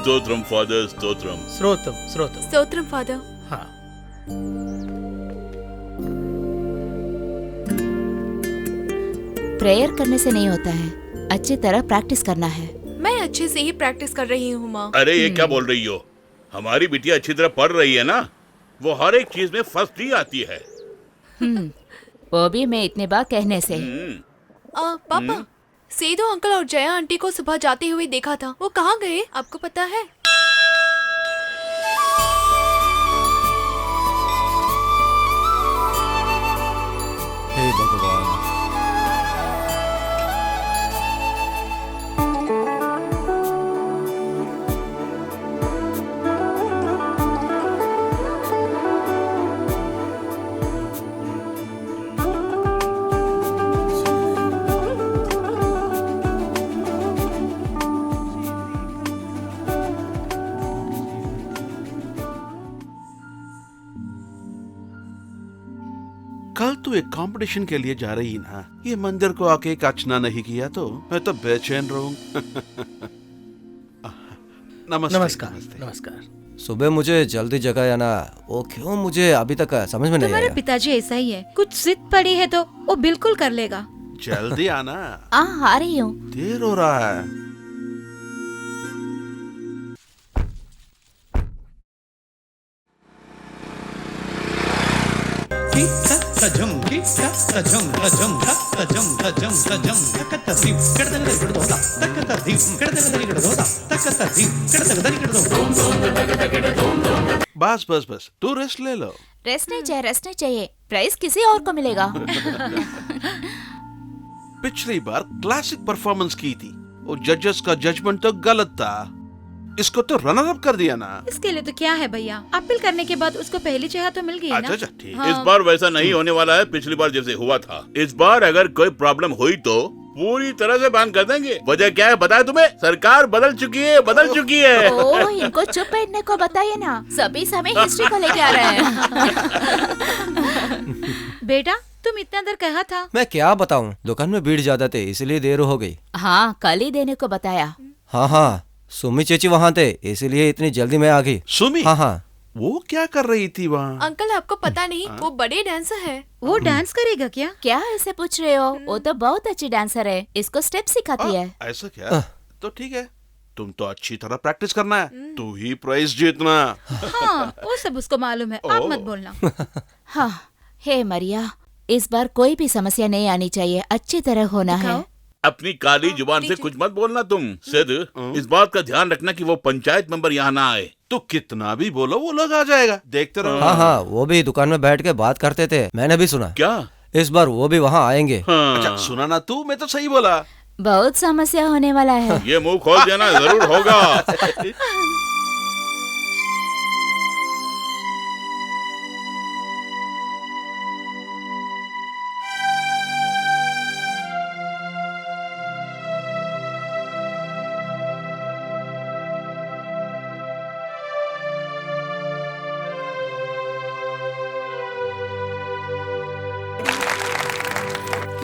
Stotram father stotram. श्रोतम श्रोतम। Stotram father. हाँ। Prayer करने से नहीं होता है, अच्छी तरह प्रैक्टिस करना है। मैं अच्छे से ही प्रैक्टिस कर रही हूँ माँ। अरे ये क्या बोल रही हो? हमारी बिटिया अच्छी तरह पढ़ रही है ना, वो हर एक चीज में फर्स्ट ही आती है। वो भी मैं इतने बार कहने से। पापा, सेदू अंकल और जया आंटी को सुबह जाते हुए देखा था। वो कहाँ गए आपको पता है? हे भगवान। कल तू एक कंपटीशन के लिए जा रही ना, ये मंदिर को आके काचना नहीं किया तो मैं तो बेचैन रहूं। नमस्ते। नमस्कार। नमस्कार। सुबह मुझे जल्दी जगाया ना, वो क्यों मुझे अभी तक समझ में नहीं तुम्हारे आया। पिताजी ऐसा ही है, कुछ जिद पड़ी है तो वो बिल्कुल कर लेगा। जल्दी आना, आ रही हूँ। देर हो रहा है। बस बस बस, तू रेस्ट ले लो। रेस्ट नहीं चाहिए, रेस्ट नहीं चाहिए। प्राइस किसी और को मिलेगा। पिछली बार क्लासिक परफॉर्मेंस की थी, वो जजेस का जजमेंट तो गलत था, इसको तो रनर अप कर दिया ना। इसके लिए तो क्या है भैया, अपील करने के बाद उसको पहली जगह तो मिल गई ना। अच्छा ठीक। हाँ। इस बार वैसा नहीं होने वाला है, पिछली बार जैसे हुआ था। इस बार अगर कोई प्रॉब्लम हुई तो पूरी तरह से बैन कर देंगे। वजह क्या है बताया तुम्हें? सरकार बदल चुकी है, बदल चुकी है। ओह, इनको चुप बैठने को बताइए ना, सभी समय हिस्ट्री को लेके आ रहे हैं। बेटा तुम इतना देर कहा था। मैं क्या बताऊं, दुकान में भीड़ ज्यादा थे इसलिए देर हो गई। हाँ, कल ही देने को बताया। हाँ, सुमी चेची वहाँ थे इसलिए इतनी जल्दी मैं आ गई। सुमी? हाँ, वो क्या कर रही थी वहाँ? अंकल आपको पता नहीं, वो बड़े डांसर है। वो डांस करेगा क्या? क्या ऐसे पूछ रहे हो? वो तो बहुत अच्छी डांसर है, इसको स्टेप सिखाती है। ऐसा क्या? तो ठीक है, तुम तो अच्छी तरह प्रैक्टिस करना है, तू ही प्राइज जीतना। हाँ, वो सब उसको मालूम है, आप मत बोलना। हाँ, हे मरिया, इस बार कोई भी समस्या नहीं आनी चाहिए, अच्छी तरह होना है। अपनी काली जुबान से कुछ मत बोलना तुम। सिद्ध, इस बात का ध्यान रखना कि वो पंचायत मेंबर यहाँ ना आए। तो कितना भी बोलो वो लोग आ जाएगा, देखते रहो। हाँ, वो भी दुकान में बैठ के बात करते थे, मैंने भी सुना। क्या? इस बार वो भी वहाँ आएंगे। अच्छा सुना ना तू, मैं तो सही बोला। बहुत समस्या होने वाला है। ये मुंह खोल देना जरूर होगा।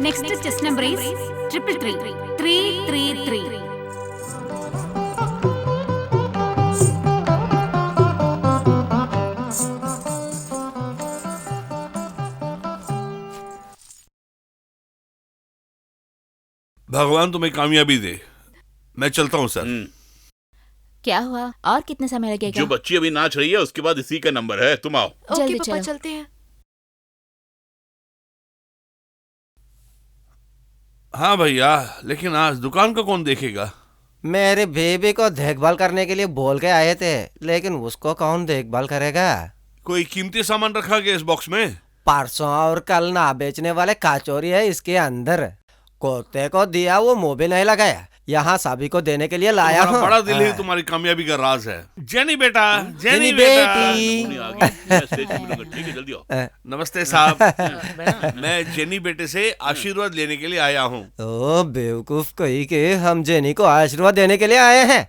Next test number is 333. भगवान तुम्हें कामयाबी दे। मैं चलता हूँ सर। क्या हुआ? और कितना समय लगेगा? जो बच्ची अभी नाच रही है उसके बाद इसी का नंबर है, तुम आओ। ओके जल्दी पापा चलो। चलते हैं। हाँ भैया, लेकिन आज दुकान को कौन देखेगा? मेरे बेबी को देखभाल करने के लिए बोल के आए थे, लेकिन उसको कौन देखभाल करेगा? कोई कीमती सामान रखा गया इस बॉक्स में? परसों और कल ना बेचने वाले काचौरी है इसके अंदर। कोते को दिया वो मुंह भी नहीं लगाया, यहाँ सभी को देने के लिए लाया तुम्हारा हूँ। बड़ा दिल ही तुम्हारी कामयाबी का राज है। जेनी बेटा, जेनी जेनी बेटा। बेटी। उन्हें आगे मैं स्टेज पे मिलूंगा, ठीक है, जल्दी आओ। नमस्ते साहब। मैं जेनी बेटे से आशीर्वाद लेने के लिए आया हूँ। ओ बेवकूफ कोई के हम जेनी को आशीर्वाद देने के लिए आए हैं।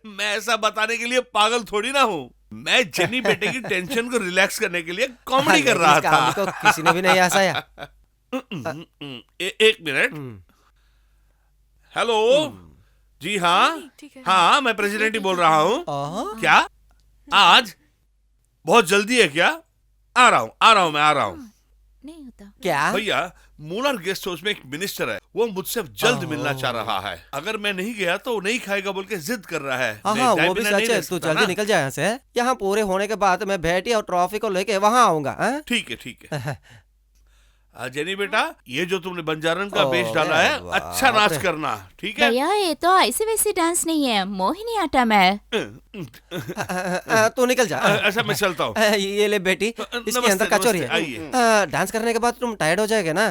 मैं ऐसा बताने के लिए पागल थोड़ी ना हूँ। मैं जेनी बेटे की टेंशन को रिलैक्स करने के लिए कॉमेडी कर रहा इस काम को था। किसी ने भी नहीं हंसाया। एक मिनट। हेलो जी हाँ, ठीक है। हाँ मैं प्रेसिडेंट ही बोल रहा हूँ। क्या आज बहुत जल्दी है क्या? आ रहा हूँ मैं आ रहा हूँ। नहीं होता। क्या? भैया, मूलर गेस्ट हाउस में एक मिनिस्टर है, वो मुझसे जल्द मिलना चाह रहा है। अगर मैं नहीं गया तो वो नहीं खाएगा बोल के जिद कर रहा है। हाँ मैं हाँ जाए वो भी बिना सच नहीं है। रह तू सकता जल्दी ना। निकल जाए यहाँ से। यहाँ पूरे होने के बाद मैं बेटी और ट्रॉफी को लेके वहाँ आऊंगा। हाँ? ठीक है। जेनी बेटा, ये जो तुमने बंजारन का ओ, वेश डाला है, वाह, अच्छा नाच बाप रे। करना, ठीक है? भैया ये तो ऐसे वैसे डांस नहीं है, मोहिनी आटा में। तू निकल जा। ऐसा मैं चलता हूँ। ये ले बेटी, इसके नमस्ते, अंदर कचौरी नमस्ते, है। आइए। डांस करने के बाद तुम टायर्ड हो जाएगा ना,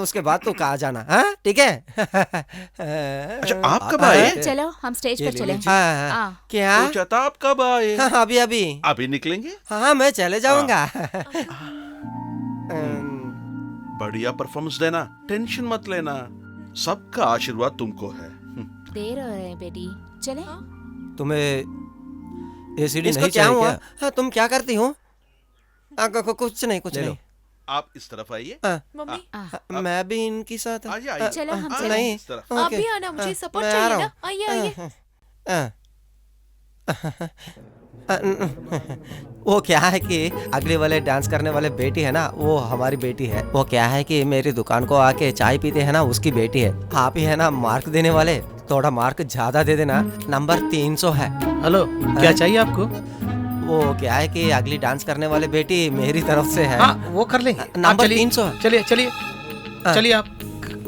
उसके बाद तू कहाँ जाना। हाँ ठीक है। अच्छा, आप कब आए? चलो हम स्टेज ये पर ले चले। लीजिए। हाँ, हाँ। क्या? पूछा था आप कब आए? हाँ अभी अभी। अभी निकलेंगे? हाँ मैं चले जाऊंगा। बढ़िया परफॉर्मेंस देना, टेंशन मत लेना, सबका आशीर्वाद तुमको है। देर हो रहे हैं बेटी, चले। तुम्हें एसीडी इसको नहीं क्या चाहिए हुआ? क्या? हाँ, तुम क्या करती हो? कुछ नहीं कुछ ले लो। नहीं। आप इस तरफ आइए। मम्मी मैं भी इनकी साथ। आइए, आइए। चलो हम आइए, चले। नहीं इस तरफ। आप ओके। भी आना, मुझे सपोर्ट मैं आ चाहिए रहा ना। हूँ। आइए आइए। वो क्या है कि अगले वाले डांस करने वाले बेटी है ना, वो हमारी बेटी है। वो क्या है कि मेरी दुकान को आके चाय पीते है ना, उसकी बेटी है। आप ही है ना मार्क देने वाले, थोड़ा मार्क ज्यादा दे देना। नंबर 300 है। हेलो, क्या चाहिए आपको? वो क्या है कि अगली डांस करने वाले बेटी मेरी तरफ से है। हाँ वो कर लेंगे। नंबर आप चलिए, 300 है। चलिए चलिए चलिए। आप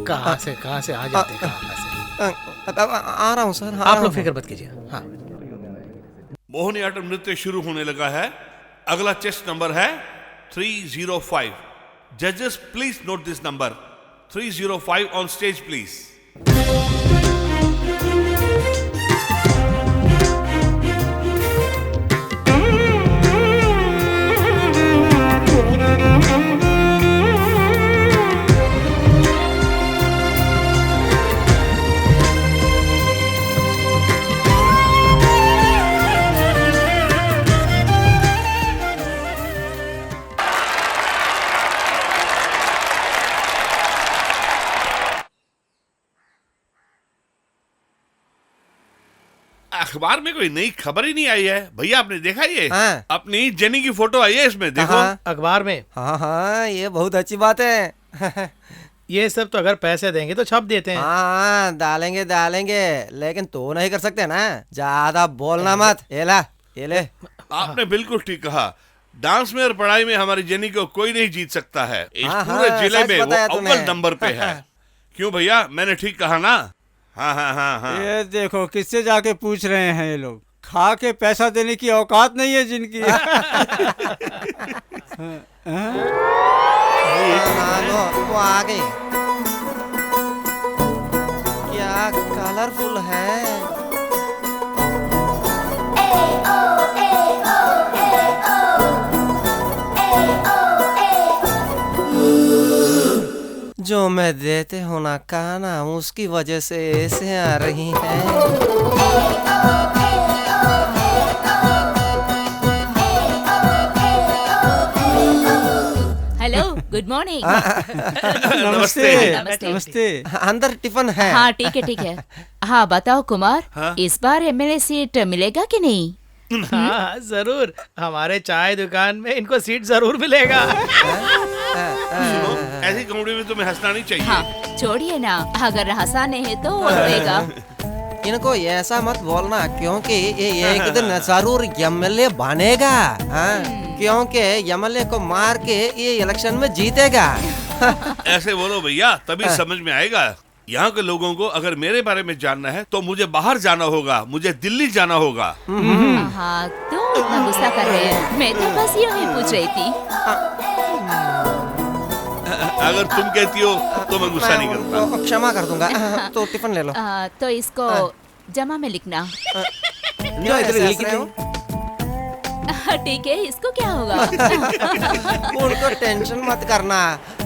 कहाँ से आ जाते हैं? कहाँ से? आ रहा हूँ सर। आ आप रहा लोग हूँ। फिक्र मत कीजिए। हाँ मोहिनीअट्टम नृत्य शुरू होने लगा है। अगला चेस्ट नंबर है 305। जजेस please note this number 305 on stage please. अखबार में कोई नई खबर ही नहीं आई है। भैया आपने देखा ये? हाँ। अपनी जेनी की फोटो आई है इसमें, देखो। कहाँ? अखबार में। हाँ हाँ ये बहुत अच्छी बात है। ये सब तो अगर पैसे देंगे तो छाप देते हैं। हाँ डालेंगे, लेकिन तो नहीं कर सकते ना, ज्यादा बोलना मत। ये ले। आपने बिल्कुल ठीक कहा। डांस में और पढ़ाई में हमारी जेनी को कोई नहीं जीत सकता है। इस हाँ, पूरे हाँ, जिले सच में वो बताया अव्वल तूने। नंबर पे है। क्यों भैया, मैंने ठीक कहा ना? हाँ। ये देखो किससे जाके पूछ रहे हैं ये लोग। खा के पैसा देने की औकात नहीं है जिनकी। वो आ गई। क्या कलरफुल है। जो मैं देते हो ना काना, उसकी वजह से ऐसे आ रही है। Hello, good morning. नमस्ते। नमस्ते। अंदर टिफिन है। हाँ ठीक है। हाँ बताओ कुमार, हाँ? इस बार एमएलए सीट मिलेगा कि नहीं? हाँ जरूर, हमारे चाय दुकान में इनको सीट जरूर मिलेगा। सुनो, ऐसी कॉमेडी में तुम्हें हंसना नहीं चाहिए। हाँ छोड़िए ना, अगर हंसाने है तो वो देगा। इनको ऐसा मत बोलना, क्योंकि ये एक दिन जरूर एमएलए बनेगा। हाँ, क्योंकि एमएलए को मार के ये इलेक्शन में जीतेगा। ऐसे बोलो भैया, तभी समझ में आएगा। यहाँ के लोगों को अगर मेरे बारे में जानना है तो मुझे बाहर जाना होगा, मुझे दिल्ली जाना होगा। हाँ तो इतना गुस्सा कर रहे हैं, मैं तो बस यूं ही पूछ रही थी। अगर तुम कहती हो तो मैं गुस्सा नहीं करूँगा। क्षमा कर दूंगा। तो टिफिन ले लो। तो इसको जमा में लिखना। जो इधर लिख रहे हो। ठीक है, इसको क्या होगा? उनको टेंशन मत करना,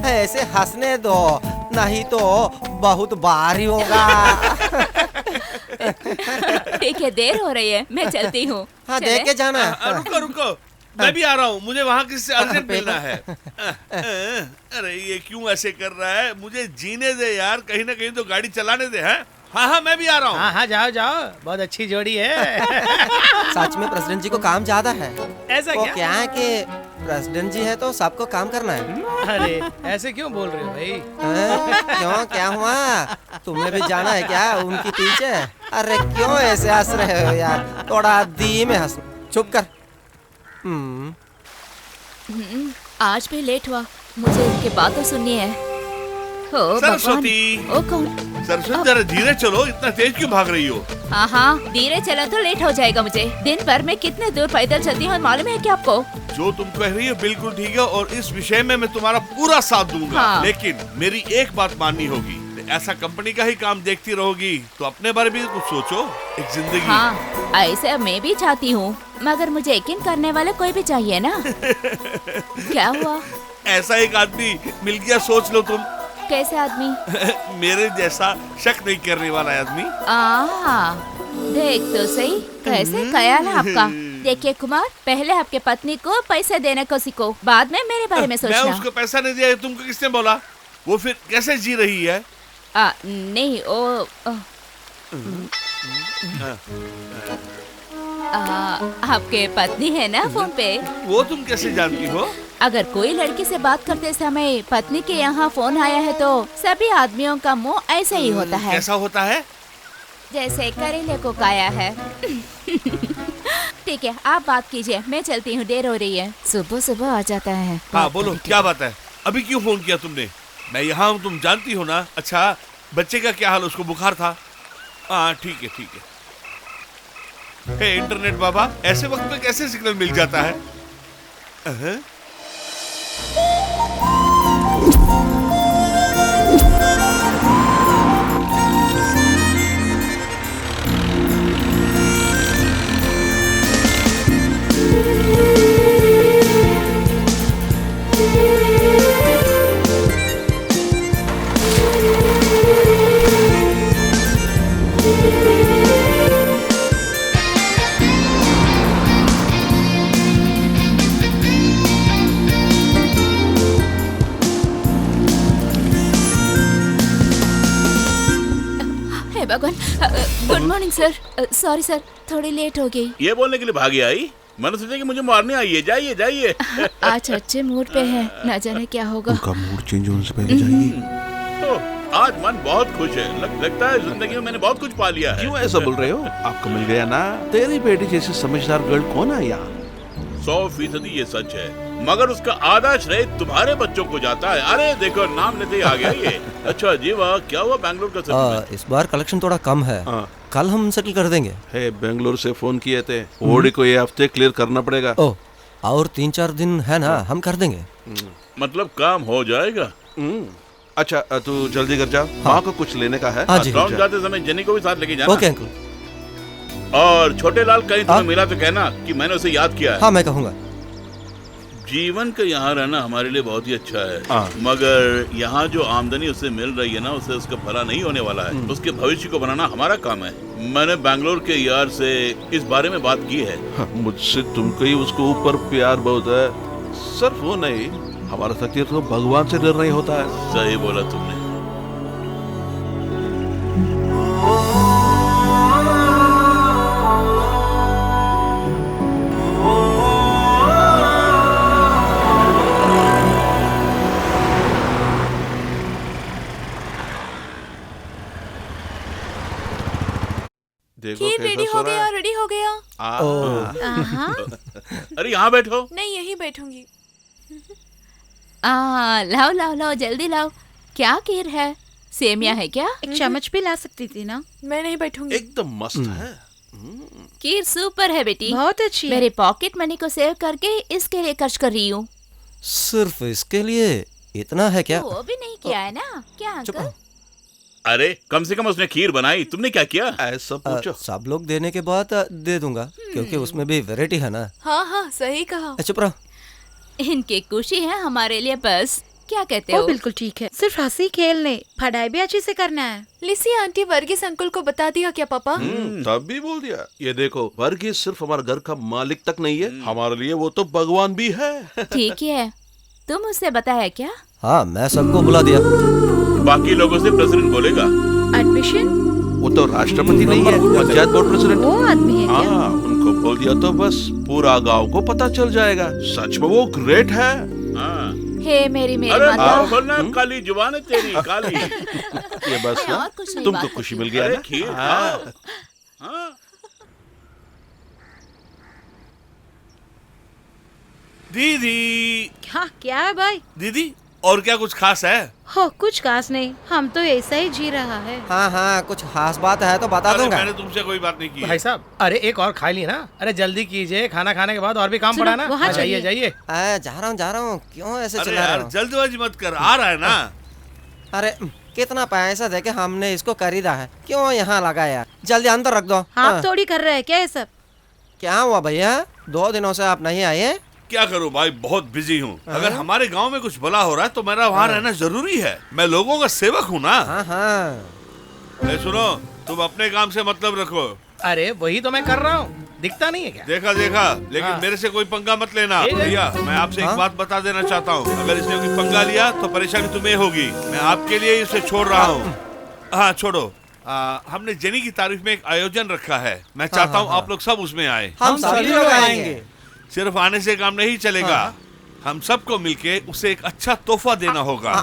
ऐसे हंसने दो, नहीं तो बहुत भारी होगा। ठीक है, देर हो रही है, मैं चलती हूँ। हाँ, देख के जाना। रुको रुको, मैं भी आ रहा हूँ, मुझे वहाँ किसी से अर्जेंट मिलना है। अरे ये क्यों ऐसे कर रहा है? मुझे जीने दे यार, कहीं ना कहीं तो गाड़ी चलाने दे। है हाँ, मैं भी आ रहा हूँ। हाँ जाओ जाओ, बहुत अच्छी जोड़ी है। सच में प्रेसिडेंट जी को काम ज्यादा है। ऐसा वो क्या? क्या है कि प्रेसिडेंट जी है तो सबको काम करना है। अरे ऐसे क्यों बोल रहे हो भाई? क्यों, क्या हुआ? तुम्हें भी जाना है क्या उनके पीछे? अरे क्यों ऐसे हंस रहे हो यार? थोड़ा धीमे हंस। चुप कर। आज भी लेट हुआ, मुझे इनकी बातें सुननी है। ओ सरस्वती। ओ कौन? सरस्वती जरा धीरे चलो, इतना तेज क्यों भाग रही हो? हाँ, धीरे चला तो लेट हो जाएगा मुझे। दिन भर में कितने दूर पैदल चलती हूँ, मालूम है क्या आपको? जो तुम कह रही हो बिल्कुल ठीक है, और इस विषय में मैं तुम्हारा पूरा साथ दूंगा। हाँ। लेकिन मेरी एक बात माननी होगी, ऐसा कंपनी का ही काम देखती रहोगी तो अपने बारे में कुछ सोचो। एक जिंदगी। हाँ, ऐसे मैं भी चाहती हूँ, मगर मुझे यकीन करने वाले कोई भी चाहिए ना। क्या हुआ? ऐसा एक आदमी मिल गया, सोच लो तुम। कैसे आदमी? मेरे जैसा शक नहीं करने वाला आदमी। देख तो सही, कैसे ख्याल है आपका। देखिए कुमार, पहले आपके पत्नी को पैसे देने को सीखो, बाद में मेरे बारे में सोचना। मैं उसको पैसा नहीं दिया, तुमको किसने बोला? वो फिर कैसे जी रही है? नहीं, ओ आपके पत्नी है ना फोन पे? वो तुम कैसे जानती हो? अगर कोई लड़की से बात करते समय पत्नी के यहाँ फोन आया है तो सभी आदमियों का मुंह ऐसे ही होता है। कैसा होता है? जैसे करेले को काया है। ठीक है, आप बात कीजिए, मैं चलती हूँ, देर हो रही है। सुबह सुबह आ जाता है। हाँ बोलो, क्या बात है? अभी क्यों फोन किया तुमने? मैं यहाँ हूँ, तुम जानती हो ना। अच्छा, बच्चे का क्या हाल? उसको बुखार था? हाँ ठीक है ठीक है। हे इंटरनेट बाबा, ऐसे वक्त में कैसे सिग्नल मिल जाता है? भगवान, good morning sir. Sorry sir, थोड़ी लेट हो गई। ये बोलने के लिए भागी आई? मैंने सोचा कि मुझे मारने आई है। जाइए जाइए। आज अच्छे मूड पे है, न जाने क्या होगा। उनका मूड चेंज होने से पहले जाइए। आज मन बहुत खुश है। लगता है जिंदगी में मैंने बहुत कुछ पा लिया है। क्यों ऐसा बोल रहे हो? आपको मिल गया ना। तेरी बेटी जैसी समझदार गर्ल कौन है यहाँ? 100% ये सच है, मगर उसका आधा श्रेय तुम्हारे बच्चों को जाता है। अरे देखो, नाम लेते ही आ गया ये। अच्छा जीवा, क्या हुआ बैंगलोर का सेटलमेंट? इस बार कलेक्शन थोड़ा कम है। कल हम सेटल कर देंगे। हे, बेंगलोर से फोन किए थे, ओडी को ये हफ्ते क्लियर करना पड़ेगा। और 3-4 दिन है ना, हम कर देंगे। मतलब काम हो जाएगा। अच्छा, तू जल्दी कर जा। माँ को कुछ लेने का है। लॉन्च जाते समय जेनी को भी साथ लेके जाना। Okay uncle. और छोटे लाल कहीं तुम्हें मिला तो कहना कि मैंने उसे याद किया है। हाँ, मैं कहूँगा। जीवन का यहाँ रहना हमारे लिए बहुत ही अच्छा है, मगर यहाँ जो आमदनी उसे मिल रही है ना, उसे उसका भला नहीं होने वाला है। उसके भविष्य को बनाना हमारा काम है। मैंने बैंगलोर के यार से इस बारे में बात की है। मुझसे तुमको ही उसको ऊपर प्यार बहुत है। सिर्फ वो नहीं, हमारा तकदीर तो भगवान से निर्णय होता है। सही बोला तुमने। अरे यहाँ बैठो। नहीं, यहीं बैठूंगी। लाओ लाओ लाओ, जल्दी लाओ। क्या खीर है? सेमिया है क्या? एक चम्मच भी ला सकती थी ना। मैं नहीं बैठूंगी। एकदम मस्त है। खीर सुपर है बेटी, बहुत अच्छी है। मेरे पॉकेट मनी को सेव करके इसके लिए खर्च कर रही हूँ। सिर्फ इसके लिए इतना है क्या? वो भी नहीं किया है ना क्या अंकल? अरे कम से कम उसने खीर बनाई, तुमने क्या किया? ऐसा पूछो। सब लोग देने के बाद दे दूंगा, क्योंकि उसमें भी वैरायटी है ना। हाँ हाँ, सही कहा। चुप रहो। इनकी खुशी है हमारे लिए बस। क्या कहते ओ हो? बिल्कुल ठीक है, सिर्फ हंसी खेलने, पढ़ाई भी अच्छे से करना है। लिसी आंटी वर्गीस अंकल को बता दिया क्या पापा? तब भी बोल दिया। ये देखो, वर्गीस सिर्फ हमारे घर का मालिक तक नहीं है, हमारे लिए वो तो भगवान भी है। ठीक है, तुम उससे बताया क्या? हाँ, मैं सबको बुला दिया। बाकी लोगों से प्रेसिडेंट बोलेगा। एडमिशन? वो तो राष्ट्रपति नहीं है, पंचायत बोर्ड प्रेसिडेंट। वो आदमी है क्या? हाँ, उनको बोल दिया तो बस पूरा गांव को पता चल जाएगा। सच में वो ग्रेट है। हाँ। हे मेरी अरे माता। बोलना, काली जुबान है तेरी, काली। ये बस ना, और कुछ नहीं, तुमको बात खुशी करती मिल गया अरे ना? खीर हाँ। खाओ। हाँ। दीदी, हाँ क्या है भाई? दीदी और क्या कुछ खास है? हो कुछ खास नहीं, हम तो ऐसा ही जी रहा है। हाँ हाँ, कुछ खास बात है तो बता अरे दूंगा। मैंने तुमसे कोई बात नहीं की। भाई साहब, अरे एक और खा ली ना। अरे जल्दी कीजिए, खाना खाने के बाद और भी काम सुनो, पड़ा ना। वहाँ जाइए चलिए। जाइए। जा रहा हूँ। क्यों ऐसे अरे चिल्ला रहे यार हो? जल्दबाजी मत कर, आ रहा है ना। अरे कितना पैसा देके हमने इसको खरीदा है, क्यों यहाँ लगाया? जल्दी अंदर रख दो। आप थोड़ी कर रहे हैं क्या ये सब? क्या हुआ भैया, 2 दिनों से आप नहीं आए? क्या करूं भाई, बहुत बिजी हूँ। अगर हमारे गांव में कुछ भला हो रहा है तो मेरा वहाँ रहना जरूरी है। मैं लोगों का सेवक हूँ ना। हाँ हाँ। सुनो, तुम अपने काम से मतलब रखो। अरे वही तो मैं कर रहा हूँ, दिखता नहीं है क्या? देखा देखा, लेकिन हाँ। मेरे से कोई पंगा मत लेना। ठीक है। भैया मैं आपसे एक हाँ? बात बता देना चाहता हूँ, अगर इसने कोई पंगा लिया तो परेशानी तुम्हें होगी। मैं आपके लिए इसे छोड़ रहा हूँ। हाँ छोड़ो। हमने जेनी की तारीफ में एक आयोजन रखा है, मैं चाहता हूँ आप लोग सब उसमें आए। हम सभी लोग आएंगे। सिर्फ आने से काम नहीं चलेगा, हम सबको मिलके उसे एक अच्छा तोहफा देना होगा।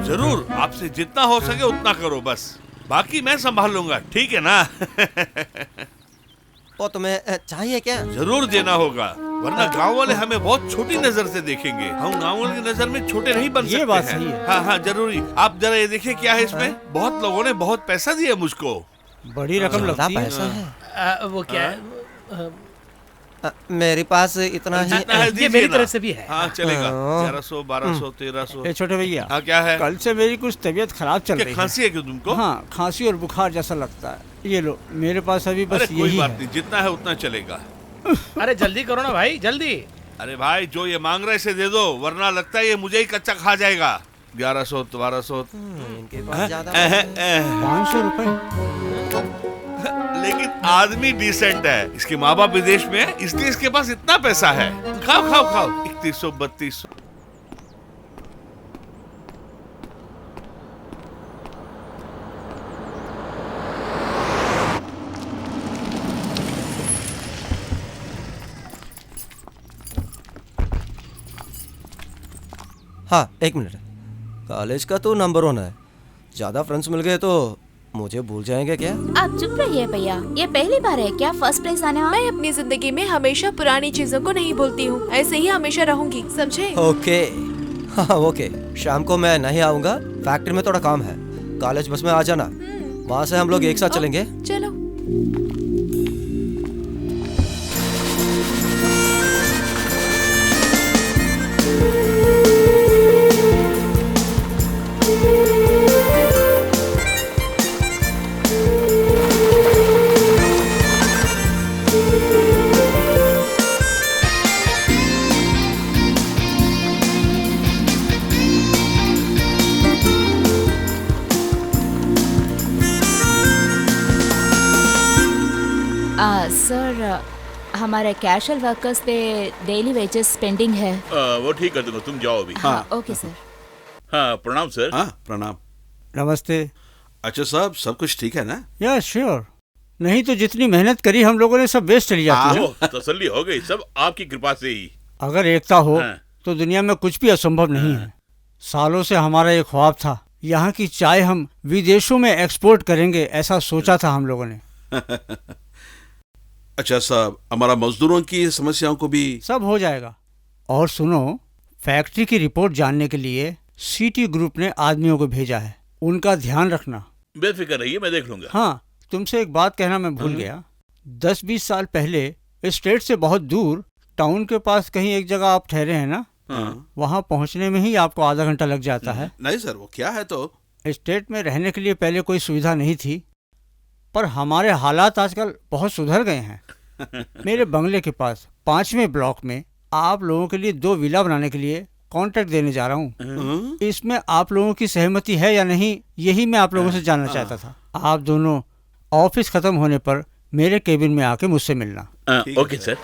जरूर, आपसे जितना हो सके उतना करो बस, बाकी मैं संभाल लूंगा, ठीक है ना? वो तुम्हें चाहिए क्या? जरूर देना होगा, वरना गांव वाले हमें बहुत छोटी नजर से देखेंगे। हम गांव वाले की नजर में छोटे नहीं बन सकते। ये बात हैं। सही है। हाँ हाँ जरूरी। आप जरा ये देखिए क्या है इसमें। बहुत लोगों ने बहुत पैसा दिया मुझको। बड़ी रकम ज्यादा लगती है। पैसा है? वो क्या है? मेरे पास इतना ही जितना है ये दीजिए मेरी ना। तरफ से भी है। हाँ चलेगा। हाँ। 1100, 1200, 1300। ए छोटे भैया, हाँ क्या है? कल से मेरी कुछ तबीयत खराब चल क्या रही है। खांसी है क्यों तुमको? हाँ, खांसी और बुखार जैसा लगता है। ये लो, मेरे पास अभी अरे बस कोई यही बात है। नहीं, जितना है उतना चलेगा। अरे जल्दी करो ना भाई, जल्दी। अरे भाई जो ये मांग रहे इसे दे दो, वरना लगता है ये मुझे ही कच्चा खा जाएगा। 1100, 1200। इनके पास ज्यादा 500 रुपए। लेकिन आदमी डिसेंट है, इसके माँ बाप विदेश में है, इसलिए इसके पास इतना पैसा है। खाओ खाओ खाओ। 3100, 3200। हाँ, 1 मिनट। कॉलेज का तो नंबर 1 है, ज्यादा फ्रेंड्स मिल गए तो मुझे भूल जाएंगे क्या? आप चुप रहिए भैया, ये पहली बार है क्या फर्स्ट प्राइज आने वाला? मैं अपनी जिंदगी में हमेशा पुरानी चीजों को नहीं भूलती हूँ, ऐसे ही हमेशा रहूंगी, समझे? ओके। हाँ ओके, शाम को मैं नहीं आऊँगा, फैक्ट्री में थोड़ा काम है। कॉलेज बस में आ जाना, वहाँ से हम लोग एक साथ चलेंगे। चलो। सर, हमारे कैशुअल वर्कर्स पे डेली वेजेस पेंडिंग है। वो ठीक कर दूंगा, तुम जाओ अभी। हाँ ओके सर। हाँ प्रणाम सर। हाँ प्रणाम। नमस्ते। अच्छा साहब, सब कुछ ठीक है ना? या श्योर, नहीं तो जितनी मेहनत करी हम लोगों ने सब वेस्ट चली जाती है। तसल्ली हो गई, सब आपकी कृपा से ही। अगर एकता हो हाँ। तो दुनिया में कुछ भी असंभव नहीं है। सालों से हमारा एक ख्वाब था, यहाँ की चाय हम विदेशों में एक्सपोर्ट करेंगे, ऐसा सोचा था हम लोगों ने। अच्छा साहब, हमारा मजदूरों की समस्याओं को भी सब हो जाएगा। और सुनो, फैक्ट्री की रिपोर्ट जानने के लिए सिटी ग्रुप ने आदमियों को भेजा है, उनका ध्यान रखना। बेफिक्र रहिए, मैं देख लूंगा। हाँ, तुमसे एक बात कहना मैं भूल गया। 10-20 साल पहले स्टेट से बहुत दूर टाउन के पास कहीं एक जगह आप ठहरे हैं ना, वहाँ पहुँचने में ही आपको आधा घंटा लग जाता है। नहीं सर, वो क्या है तो स्टेट में रहने के लिए पहले कोई सुविधा नहीं थी, पर हमारे हालात आजकल बहुत सुधर गए हैं। मेरे बंगले के पास 5वें ब्लॉक में आप लोगों के लिए 2 विला बनाने के लिए कॉन्ट्रैक्ट देने जा रहा हूँ। इसमें आप लोगों की सहमति है या नहीं, यही मैं आप लोगों से जानना चाहता था। आप दोनों ऑफिस खत्म होने पर मेरे केबिन में आके मुझसे मिलना। Okay sir.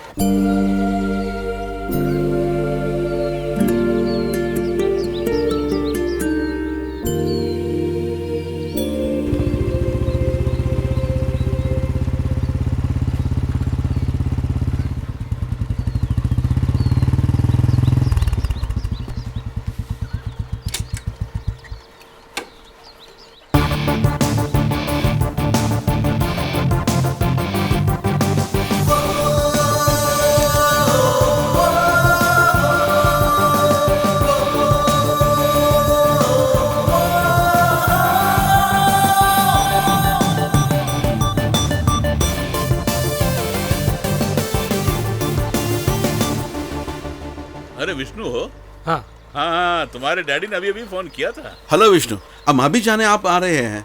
अरे विष्णु हो? हाँ हाँ, तुम्हारे डैडी ने अभी अभी फोन किया था। हेलो विष्णु, हम अभी जाने आप आ रहे हैं।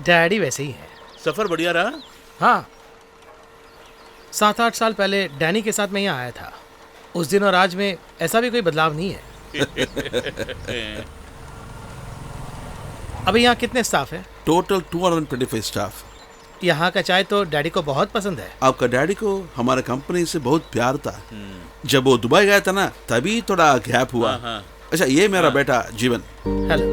डैडी वैसे ही है। सफर बढ़िया रहा? हाँ, 7-8 साल पहले डैनी के साथ मैं यहाँ आया था। उस दिन और आज में ऐसा भी कोई बदलाव नहीं है। अभी यहाँ कितने स्टाफ हैं? Total 225 staff. यहाँ का चाय तो डैडी को बहुत पसंद है। आपका डैडी को हमारे कंपनी से बहुत प्यार था। जब वो दुबई गया था ना, तभी थोड़ा गैप हुआ। अच्छा, ये मेरा बेटा जीवन। हेलो।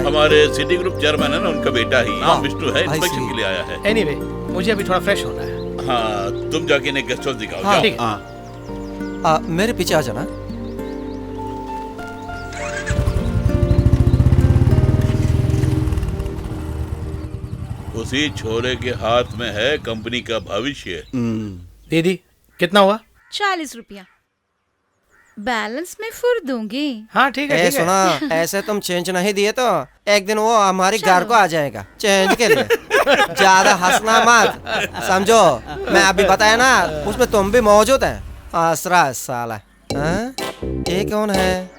हमारे सिटी ग्रुप चेयरमैन है ना, उनका बेटा ही नाम विष्णु है, इंस्पेक्शन के लिए आया है। एनीवे, मुझे अभी थोड़ा फ्रेश होना है। हाँ, तुम जाके इन्हें गेस्ट हाउस दिखाओ। हाँ, जाओ। मेरे पीछे आ जाना। उसी छोरे के हाथ में है कंपनी का भविष्य। दीदी, कितना हुआ? 40 रुपया। बैलेंस में फिर दूंगी। हाँ ठीक है, ठीक है। सुना, ऐसे तुम चेंज नहीं दिए तो एक दिन वो हमारी घर को आ जाएगा चेंज के लिए। ज्यादा हंसना मत, समझो। मैं अभी बताया ना, उसमें तुम भी मौजूद हैं। आसरा साला। ये कौन है?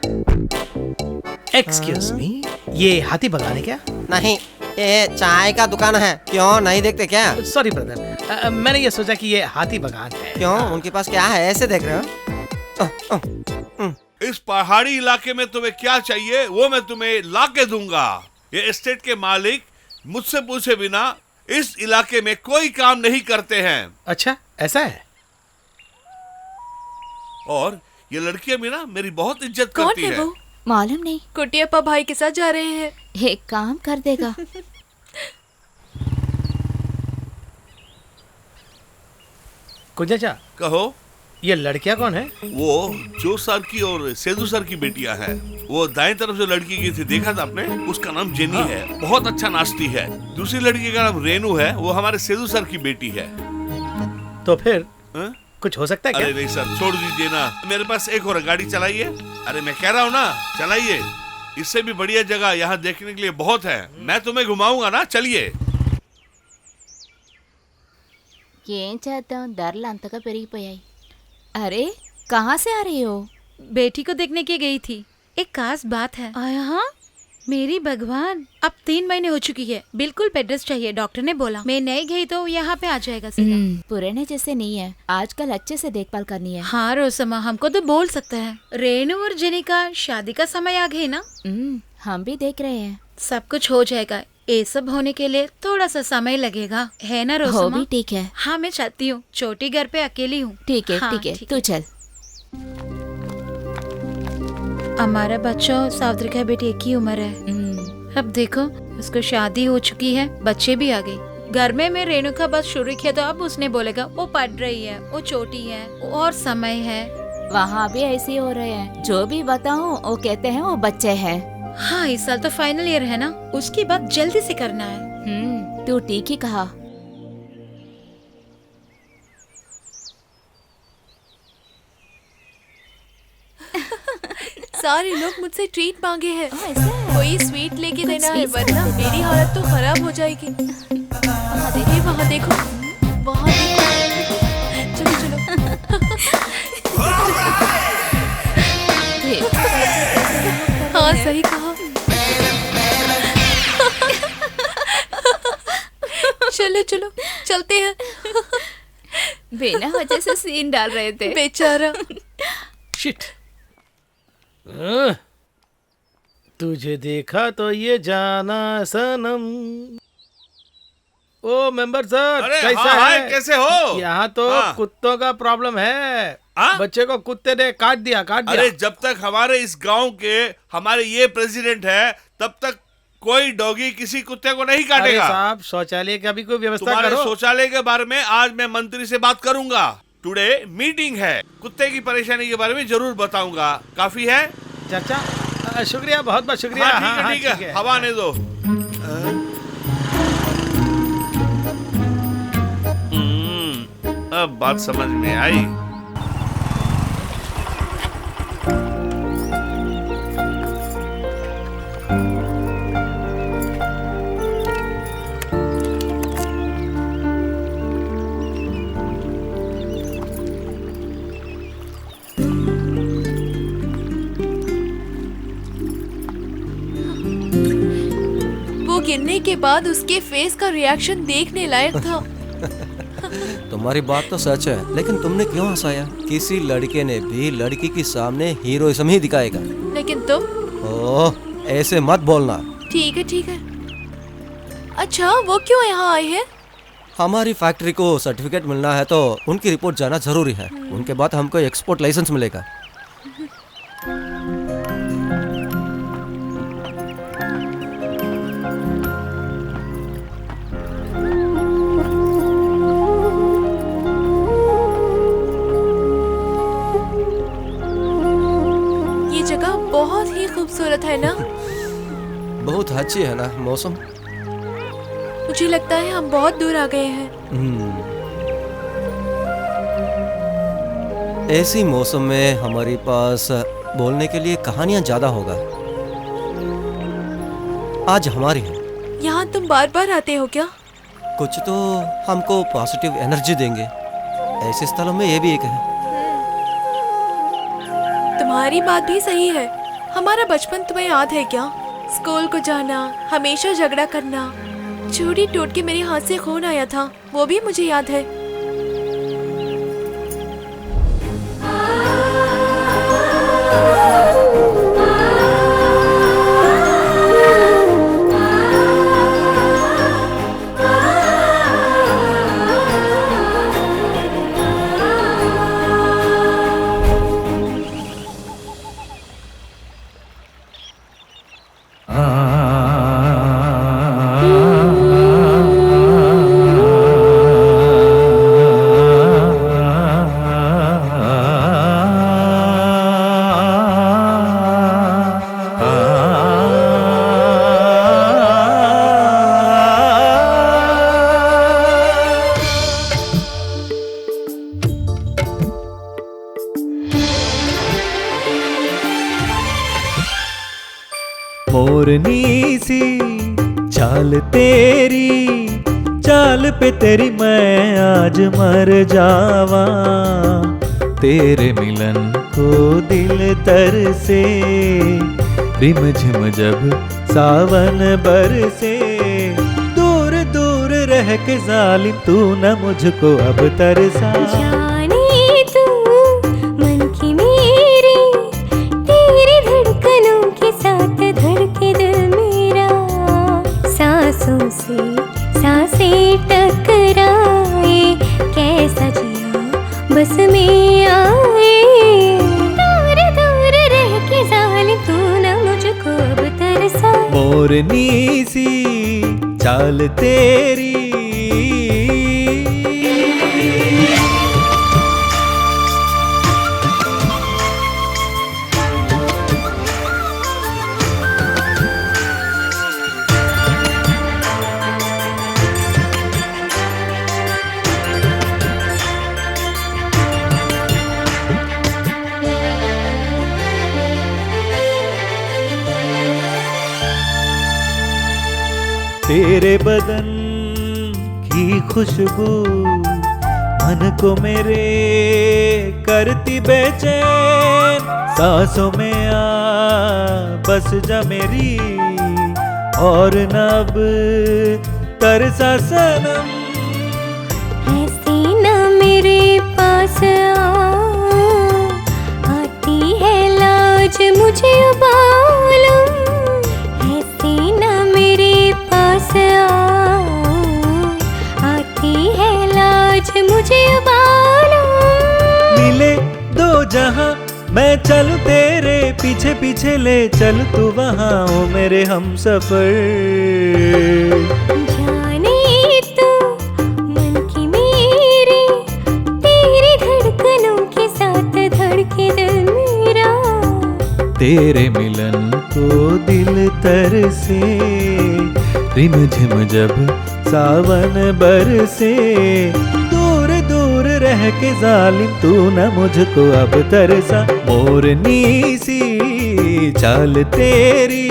एक्सक्यूज मी, ये हाथी भगाने क्या? नहीं, ये चाय का दुकान है। क्यों नहीं देखते क्या? सॉरी ब्रदर, मैंने ये सोचा कि ये हाथी भगान है। क्यों, उनके पास क्या है ऐसे देख रहे हो? इस पहाड़ी इलाके में तुम्हें क्या चाहिए वो मैं तुम्हें ला के दूंगा। ये एस्टेट के मालिक मुझसे पूछे बिना इस इलाके में कोई काम नहीं करते हैं। अच्छा, ऐसा है? और ये लड़कियां भी ना मेरी बहुत इज्जत कौन करती है है। वो? मालूम नहीं। कुटियाप्पा भाई के साथ जा रहे हैं। एक काम कर देगा। कुंजा, कहो। ये लड़कियां कौन है? वो जो सर की और सेदू सर की बेटियां हैं। वो दाएं तरफ जो लड़की की थी, देखा था आपने? उसका नाम जेनी है, बहुत अच्छा नाचती है। दूसरी लड़की का नाम रेनू है, वो हमारे सेदू सर की बेटी है। तो फिर कुछ हो सकता है क्या? अरे नहीं सर, छोड़ दीजिए ना। मेरे पास एक और गाड़ी चलाइए। अरे मैं कह रहा हूँ ना, चलाइए। इससे भी बढ़िया जगह यहाँ देखने के लिए बहुत है। मैं तुम्हें घुमाऊंगा ना, चलिए। ఏం చేద్దాం, ధరలు అంతగా పెరిగిపోయాయి। अरे कहाँ से आ रही हो? बेटी को देखने के गई थी। एक खास बात है। हाँ, मेरी भगवान, अब 3 महीने हो चुकी है। बिल्कुल बेड रेस्ट चाहिए, डॉक्टर ने बोला। मैं नहीं गई तो यहाँ पे आ जाएगा सीधा। पुराने जैसे नहीं है, आजकल अच्छे से देखभाल करनी है। हाँ रोसमा, हमको तो बोल सकता है। रेनू और जेनी का शादी का समय आ गई ना। हम भी देख रहे हैं। सब कुछ हो जाएगा। ये सब होने के लिए थोड़ा सा समय लगेगा, है ना रोसमा? वो भी ठीक है। हाँ, मैं चाहती हूँ। छोटी घर पे अकेली हूँ। ठीक है, ठीक है, तू चल। हमारा बच्चा और सावित्री का बेटी एक ही उम्र है। अब देखो, उसको शादी हो चुकी है, बच्चे भी आ गए। घर में मैं रेणु का बस शुरू किया तो अब उसने बोलेगा वो पढ़ रही है, वो छोटी है और समय है। वहाँ भी ऐसे ही हो रहे हैं। जो भी बताऊँ वो कहते हैं वो बच्चे हैं। हाँ, इस साल तो फाइनल ईयर है ना, उसकी बात जल्दी से करना है। तू ठीक ही कहा। सारे लोग मुझसे ट्रीट मांगे हैं। कोई स्वीट लेके देना है वरना मेरी हालत तो खराब हो जाएगी। वहाँ देखो, वहाँ देखो। चलो चलो। हाँ सही कहा। चलो चलो चलते हैं। बिना वजह से सीन डाल रहे थे बेचारा। शिट। तुझे देखा तो ये जाना सनम। ओ मेंबर सर, अरे कैसा हाँ, है? कैसे हो? यहाँ तो कुत्तों का प्रॉब्लम है। बच्चे को कुत्ते ने काट दिया। अरे जब तक हमारे इस गांव के हमारे ये प्रेसिडेंट है तब तक कोई डॉगी किसी कुत्ते को नहीं काटेगा। अरे साहब, शौचालय का भी कोई व्यवस्था तुम्हारे करो। शौचालय के बारे में आज मैं मंत्री से बात करूंगा। टुडे मीटिंग है, कुत्ते की परेशानी के बारे में जरूर बताऊंगा। काफी है चाचा, शुक्रिया, बहुत बहुत शुक्रिया। हाँ, ठीक है, हवा आने दो। अब बात समझ में आई। गिरने के बाद उसके फेस का रिएक्शन देखने लायक था। तुम्हारी बात तो सच है, लेकिन तुमने क्यों हंसाया? किसी लड़के ने भी लड़की के सामने हीरोइज्म ही दिखाएगा। लेकिन तुम? ओह, ऐसे मत बोलना। ठीक है ठीक है। अच्छा, वो क्यों यहाँ आए हैं? हमारी फैक्ट्री को सर्टिफिकेट मिलना है तो उनकी रिपोर्ट जाना जरूरी है। उनके बाद हमको एक्सपोर्ट लाइसेंस मिलेगा। बहुत ही खूबसूरत है ना? बहुत अच्छी है ना मौसम? मुझे लगता है हम बहुत दूर आ गए हैं। ऐसी मौसम में हमारे पास बोलने के लिए कहानियां ज्यादा होगा। आज हमारी है। यहाँ तुम बार बार आते हो क्या? कुछ तो हमको पॉजिटिव एनर्जी देंगे। ऐसे स्थलों में ये भी एक है। तुम्हारी बात भी सही है। हमारा बचपन तुम्हें याद है क्या? स्कूल को जाना, हमेशा झगड़ा करना, चूड़ी टूट के मेरे हाथ से खून आया था, वो भी मुझे याद है। मोरनी सी चाल तेरी, चाल पे तेरी मैं आज मर जावा। तेरे मिलन को दिल तरसे, रिमझिम जब सावन बरसे। दूर दूर रह के जालिम तू न मुझको अब तरसा। जाने तू मन की मेरी, तेरी धड़कनों के साथ धड़के दिल मेरा। सांसों से सांसें टकराए, कैसा जिया बस में आए। दूर दूर रह के जालिम तू न मुझको अब तरसा। मोरनी सी चाल तेरी। तेरे बदन की खुशबू मन को मेरे करती बेचैन, सांसों में आ बस जा मेरी और न अब तरसा सनम। ऐसे न मेरे पास आती है लाज मुझे उबालूं, ऐसे न मेरे पास आती है लाज मुझे उबालूं। मिले दो जहां मैं चलूं तेरे पीछे पीछे, ले चल तू वहां ओ मेरे हम सफर। जाने तू मन की मेरी, तेरी धड़कनों के साथ धड़के दिल मेरा। तेरे मिलन को दिल तरसे, रिमझिम जब सावन बरसे, दूर दूर रह के जालिम तू न मुझको अब तरसा। मोरनी सी चाल तेरी,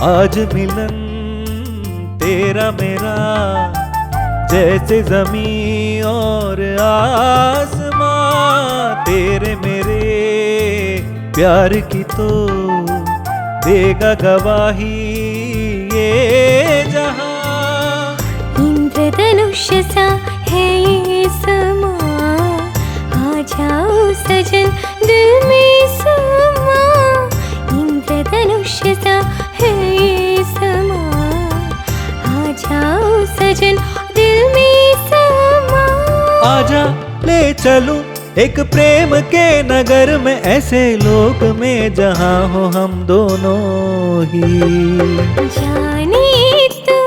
आज मिलन तेरा मेरा जैसे जमीन और आसमां, तेरे मेरे प्यार की तो देगा गवाही ये जहां। इंद्रधनुष सा है ये समा, आ जाओ सजन दिल में समा। इंद्रधनुष सा है ये समा, आ जाओ सजन दिल में समा। आजा ले चलूं एक प्रेम के नगर में, ऐसे लोक में जहां हो हम दोनों ही। जाने तू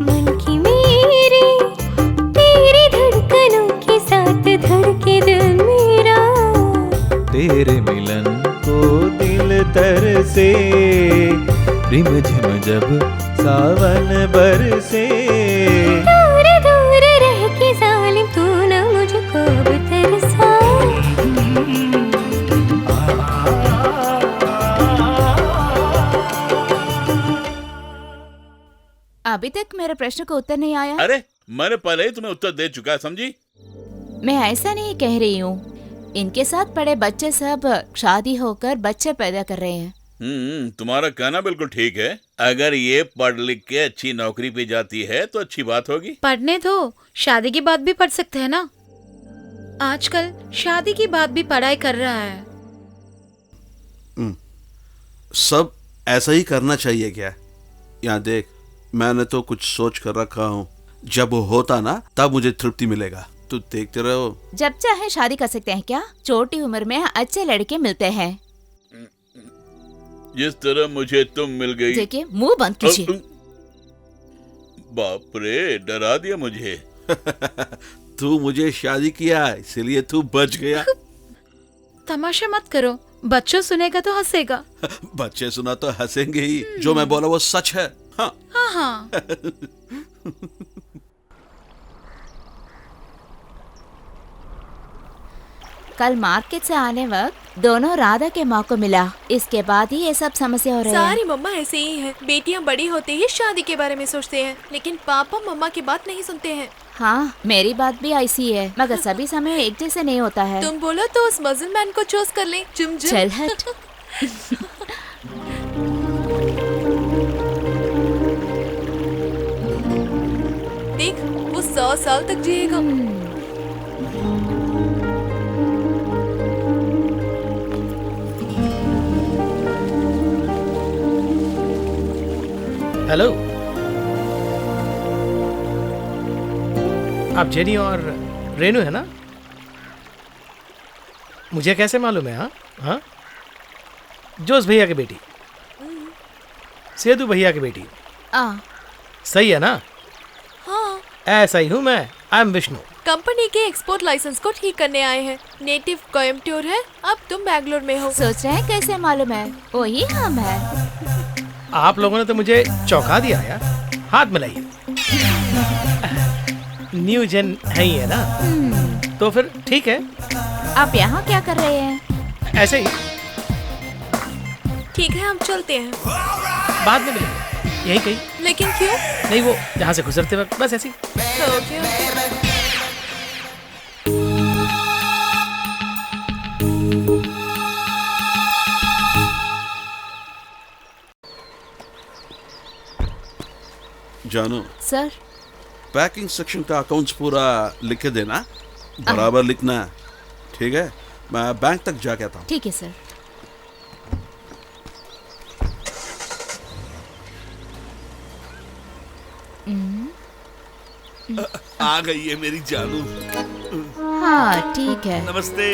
मन की मेरी, तेरी धड़कनों के साथ धड़के दिल मेरा। तेरे मिलन को दिल तरसे, रिमझिम जब सावन बरसे। दूर दूर रह के जालिम तू न मुझको अब तरसा। अभी तक मेरे प्रश्न का उत्तर नहीं आया। अरे मैंने पहले ही तुम्हें उत्तर दे चुका है, समझी? मैं ऐसा नहीं कह रही हूँ, इनके साथ पड़े बच्चे सब शादी होकर बच्चे पैदा कर रहे हैं। तुम्हारा कहना बिल्कुल ठीक है। अगर ये पढ़ लिख के अच्छी नौकरी पे जाती है तो अच्छी बात होगी। पढ़ने दो, शादी की बात भी पढ़ सकते हैं ना। आजकल शादी की बात भी पढ़ाई कर रहा है। सब ऐसा ही करना चाहिए क्या? यहाँ देख, मैंने तो कुछ सोच कर रखा हूँ, जब वो होता ना तब मुझे तृप्ति मिलेगा। तू देखते रहो। जब चाहे शादी कर सकते हैं क्या? छोटी उम्र में अच्छे लड़के मिलते हैं। जिस तरह मुझे तुम मिल गई। देखिए, मुंह बंद कीजिए। बाप रे, डरा दिया मुझे। तू मुझे शादी किया इसलिए तू बच गया। तमाशा मत करो, बच्चों सुनेगा तो हंसेगा। बच्चे सुना तो हंसेंगे ही, जो मैं बोला वो सच है। हाँ हाँ हाँ। कल मार्केट से आने वक्त दोनों राधा के माँ को मिला, इसके बाद ही ये सब समस्या हो रही है। सारी मम्मा ऐसे ही है। बेटियां बड़ी होते ही शादी के बारे में सोचते हैं, लेकिन पापा मम्मा की बात नहीं सुनते हैं। हाँ, मेरी बात भी ऐसी है, मगर सभी समय एक जैसे नहीं होता है। तुम बोलो तो उस मजल मैन को चूज कर ले। जुम जुम। चल हट। देख, वो 100 साल तक जिएगा। हेलो, आप जेनी और रेनू है ना? मुझे कैसे मालूम है? हाँ हाँ, जोस भैया की बेटी, सेदू भैया की बेटी। सही है ना? हाँ। ऐसा ही हूँ मैं। I am Vishnu. कंपनी के एक्सपोर्ट लाइसेंस को ठीक करने आए हैं। नेटिव कोयम्बटूर है, अब तुम बैंगलोर में हो। सोच रहे हैं कैसे मालूम है? वही हम है। आप लोगों ने तो मुझे चौंका दिया यार। हाथ मिलाइए। न्यू जेन है ही है ना, तो फिर ठीक है। आप यहाँ क्या कर रहे हैं? ऐसे ही। ठीक है, हम चलते हैं। बाद में मिलेंगे यही कहीं। लेकिन क्यों? नहीं, वो जहाँ से गुजरते वक्त बस ऐसी। जानू सर, पैकिंग सेक्शन का अकाउंट्स पूरा लिख के देना, बराबर लिखना, ठीक है? मैं बैंक तक जाके आता हूँ। ठीक है सर। आ गई है मेरी जानू। हाँ ठीक है। नमस्ते।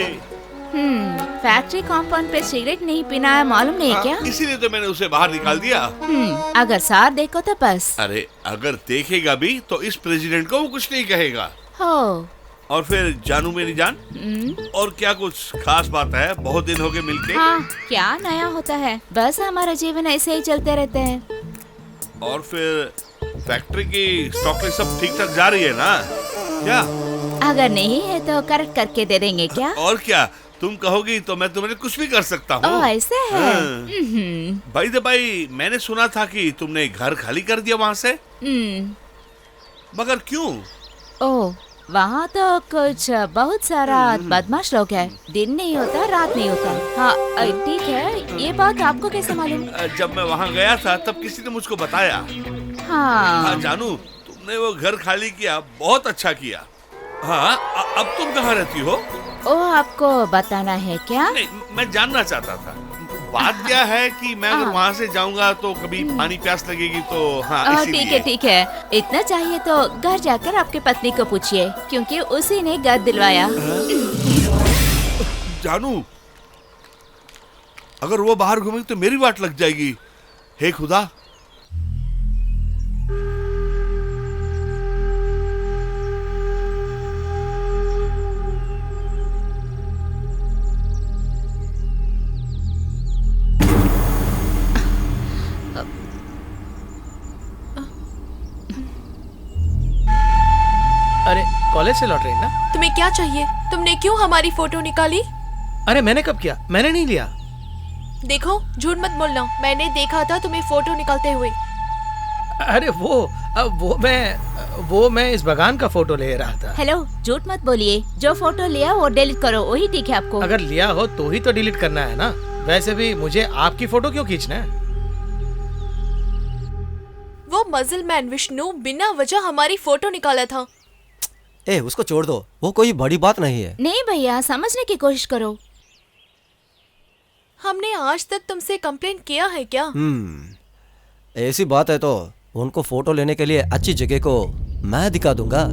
फैक्ट्री कॉम्पाउंड पे सिगरेट नहीं पीना है, मालूम नहीं क्या? इसीलिए तो मैंने उसे बाहर निकाल दिया। अगर सार देखो तो बस। अरे अगर देखेगा भी तो इस प्रेसिडेंट को वो कुछ नहीं कहेगा। हो। और फिर जानू मेरी जान, और क्या कुछ खास बात है? बहुत दिन हो गए मिलके। हाँ, क्या नया होता है? बस हमारा जीवन ऐसे ही चलते रहते हैं। और फिर फैक्ट्री की स्टॉक सब ठीक ठाक जा रही है ना? क्या? अगर नहीं है तो करेक्ट करके दे देंगे क्या? और क्या, तुम कहोगी तो मैं तुम्हें कुछ भी कर सकता हूँ। ओह ऐसे है। भाई दे भाई, मैंने सुना था कि तुमने घर खाली कर दिया वहाँ से। मगर क्यों? ओह, वहाँ तो कुछ बहुत सारा बदमाश लोग हैं। दिन नहीं होता, रात नहीं होता। हाँ ठीक है, ये बात आपको कैसे मालूम? जब मैं वहाँ गया था तब किसी ने मुझको बताया। हाँ जानू, तुमने वो घर खाली किया, बहुत अच्छा किया। हाँ, अब तुम कहाँ रहती हो? ओ, आपको बताना है क्या? नहीं, मैं जानना चाहता था। बात क्या है कि मैं अगर वहाँ से जाऊँगा तो कभी पानी प्यास लगेगी तो। हाँ ठीक है ठीक है, इतना चाहिए तो घर जाकर आपके पत्नी को पूछिए, क्योंकि उसी ने घर दिलवाया। जानू, अगर वो बाहर घूमेगी तो मेरी वाट लग जाएगी। हे खुदा। अरे कॉलेज से लौट रही ना? तुम्हें क्या चाहिए? तुमने क्यों हमारी फोटो निकाली? अरे मैंने कब किया? मैंने नहीं लिया। देखो, झूठ मत बोलना, मैंने देखा था तुम्हें फोटो निकालते हुए। अरे वो मैं इस बगान का फोटो ले रहा था। हेलो, झूठ मत बोलिए। जो फोटो लिया वो डिलीट करो, वही ठीक है आपको। अगर लिया हो तो ही तो डिलीट करना है ना। वैसे भी मुझे आपकी फोटो क्यों खींचना है? वो मजल मैन विष्णु बिना वजह हमारी फोटो निकाला था। उसको छोड़ दो, वो कोई बड़ी बात नहीं है। नहीं भैया, समझने की कोशिश करो। हमने आज तक तुमसे कंप्लेंट किया है क्या? ऐसी बात है तो उनको फोटो लेने के लिए अच्छी जगह को मैं दिखा दूंगा।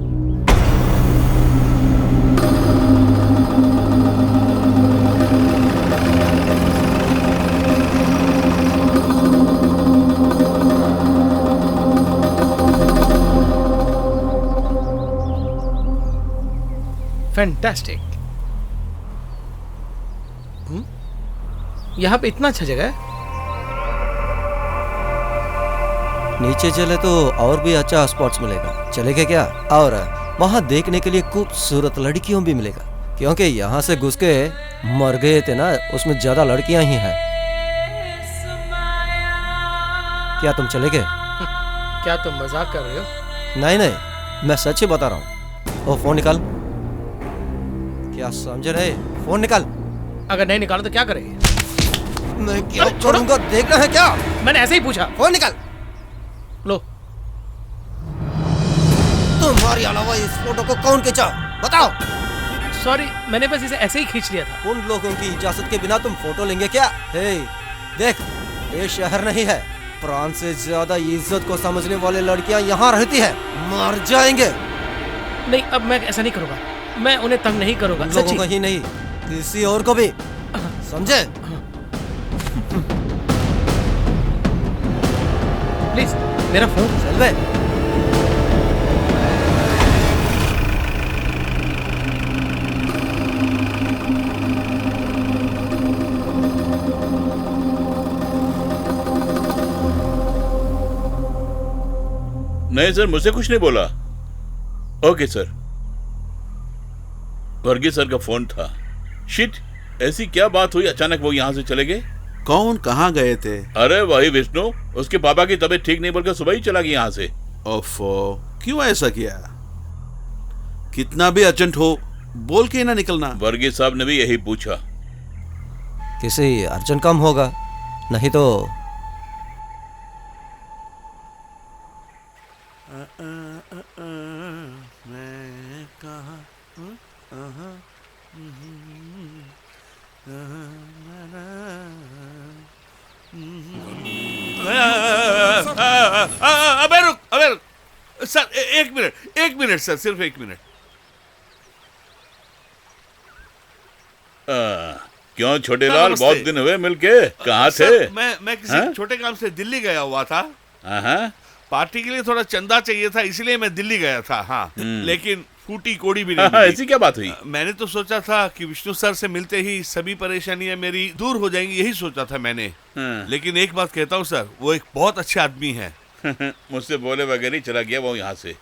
फैंटास्टिक। यहाँ पे इतना अच्छा जगह है। नीचे चले तो और भी अच्छा स्पॉट्स मिलेगा, चलेगा क्या? और वहाँ देखने के लिए खूबसूरत लड़कियों भी मिलेगा, क्योंकि यहाँ से घुस के मर गए थे ना, उसमें ज्यादा लड़कियां ही हैं। क्या तुम चलेगे? क्या तुम मजाक कर रहे हो? नहीं, मैं सच ही बता रहा हूँ। वो फोन निकाल। क्या समझ रहे? फोन निकाल। अगर नहीं निकाला तो क्या करेंगे? मैं क्या करूंगा देखना है क्या? मैंने ऐसे ही पूछा। फोन निकाल। लो। तुम्हारे अलावा इस फोटो को कौन खींचा? बताओ। सॉरी, मैंने बस इसे ऐसे ही खींच लिया था। उन लोगों की इजाजत के बिना तुम फोटो लेंगे क्या? देख, ये शहर नहीं है। प्राण से ज्यादा इज्जत को समझने वाले लड़कियां यहाँ रहती है। मर जाएंगे। नहीं, अब मैं ऐसा नहीं करूँगा। मैं उन्हें तंग नहीं करूँगा। लोगों को ही नहीं, किसी और को भी। समझे? प्लीज मेरा फोन। चल बे। नहीं सर, मुझसे कुछ नहीं बोला। Okay sir. वर्गीस सर का फोन था। शिट, ऐसी क्या बात हुई अचानक वो यहाँ से चले गए? कौन कहाँ गए थे? अरे वही विष्णु, उसके पापा की तबीयत ठीक नहीं बोलकर सुबह ही चला गया यहाँ से। ओफो, क्यों ऐसा किया? कितना भी अर्जेंट हो बोल के ना निकलना। वर्गीस साहब ने भी यही पूछा। किसी अर्जेंट काम होगा, नहीं तो मैं कहाँ अबे रुक, अबे रुक सर, एक मिनट सर, सिर्फ 1 मिनट। क्यों छोटे लाल, बहुत दिन हुए मिलके, कहाँ थे? मैं किसी छोटे काम से दिल्ली गया हुआ था। पार्टी के लिए थोड़ा चंदा चाहिए था, इसलिए मैं दिल्ली गया था। हाँ, लेकिन फूटी कोड़ी भी नहीं मिली। ऐसी क्या बात हुई? मैंने तो सोचा था कि विष्णु सर से मिलते ही सभी परेशानियां मेरी दूर हो जाएंगी, यही सोचा था मैंने। लेकिन एक बात कहता हूँ सर, वो एक बहुत अच्छे आदमी है। मुझसे बोले वगैरह ही चला गया वो यहाँ से।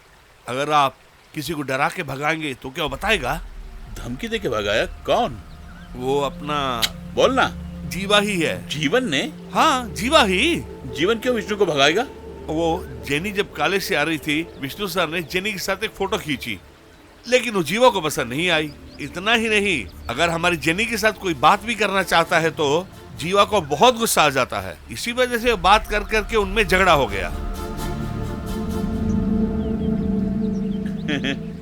अगर आप किसी को डरा के भगाएंगे तो क्या वो बताएगा? धमकी दे के भगाया? कौन? वो अपना बोलना। जीवा ही है। जीवन ने? हाँ, जीवा ही। जीवन क्यों विष्णु को भगाएगा? वो जेनी जब कॉलेज से आ रही थी, विष्णु सर ने जेनी के साथ एक फोटो खींची, लेकिन वो जीवा को पसंद नहीं आई। इतना ही नहीं, अगर हमारी जेनी के साथ कोई बात भी करना चाहता है तो जीवा को बहुत गुस्सा आ जाता है। इसी वजह से बात कर करके उनमें झगड़ा हो गया।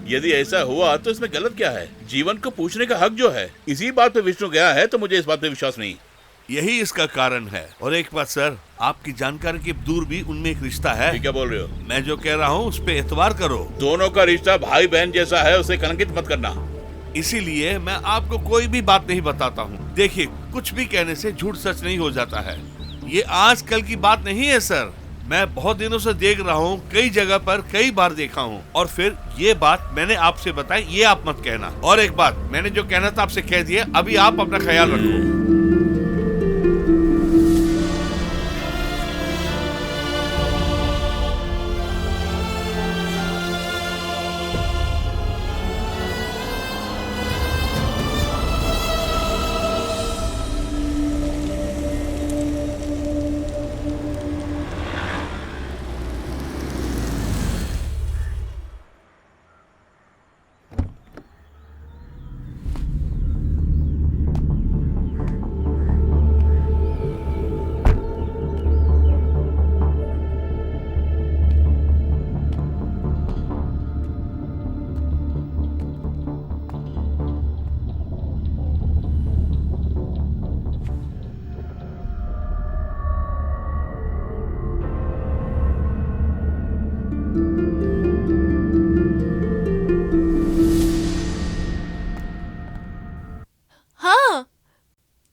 यदि ऐसा हुआ तो इसमें गलत क्या है? जीवन को पूछने का हक जो है, इसी बात पे विष्णु गया है, तो मुझे इस बात पे विश्वास नहीं। यही इसका कारण है। और एक बात सर, आपकी जानकारी के दूर भी उनमें एक रिश्ता है। क्या बोल रहे हो? मैं जो कह रहा हूँ उस पे एतबार करो। दोनों का रिश्ता भाई बहन जैसा है, उसे कलंकित मत करना। इसीलिए मैं आपको कोई भी बात नहीं बताता हूँ। देखिए, कुछ भी कहने से झूठ सच नहीं हो जाता है। ये आजकल की बात नहीं है सर। मैं बहुत दिनों से देख रहा हूँ, कई जगह पर कई बार देखा हूँ, और फिर ये बात मैंने आपसे बताई, ये आप मत कहना। और एक बात, मैंने जो कहना था आपसे कह दिया, अभी आप अपना ख्याल रखो।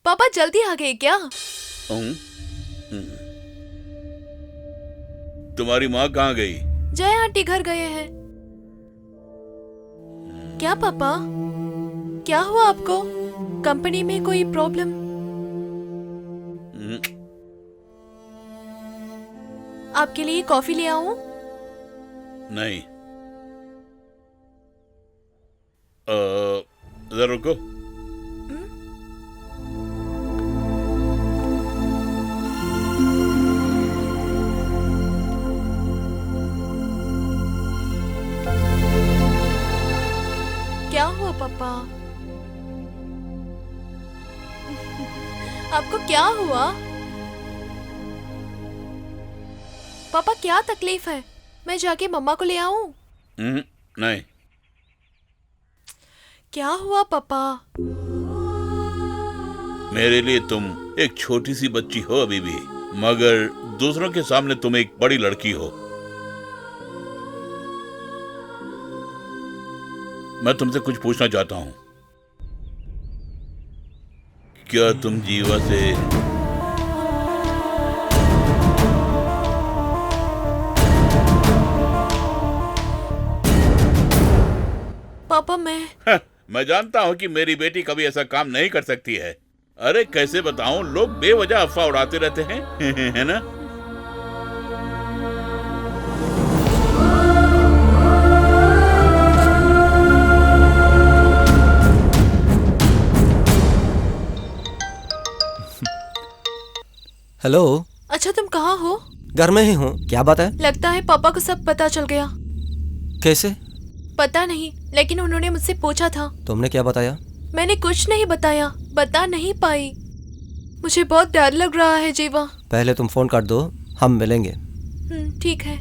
पापा जल्दी आ गए क्या? तुम्हारी माँ कहाँ गई? जय आंटी घर गए हैं। क्या पापा, क्या हुआ आपको? कंपनी में कोई प्रॉब्लम? आपके लिए कॉफी ले आऊं? नहीं, जरा रुको। क्या हुआ पापा? आपको क्या हुआ? पापा क्या तकलीफ है? मैं जाके मम्मा को ले आऊं? नहीं। क्या हुआ पापा? मेरे लिए तुम एक छोटी सी बच्ची हो अभी भी, मगर दूसरों के सामने तुम एक बड़ी लड़की हो। मैं तुमसे कुछ पूछना चाहता हूं। क्या तुम जीवा से पापा मैं मैं जानता हूँ कि मेरी बेटी कभी ऐसा काम नहीं कर सकती है। अरे कैसे बताऊं, लोग बेवजह अफवाह उड़ाते रहते हैं है ना। हेलो। अच्छा तुम कहाँ हो? घर में ही हूँ, क्या बात है? लगता है पापा को सब पता चल गया। कैसे? पता नहीं, लेकिन उन्होंने मुझसे पूछा था। तुमने क्या बताया? मैंने कुछ नहीं बताया, बता नहीं पाई। मुझे बहुत डर लग रहा है जीवा। पहले तुम फोन काट दो, हम मिलेंगे। ठीक है।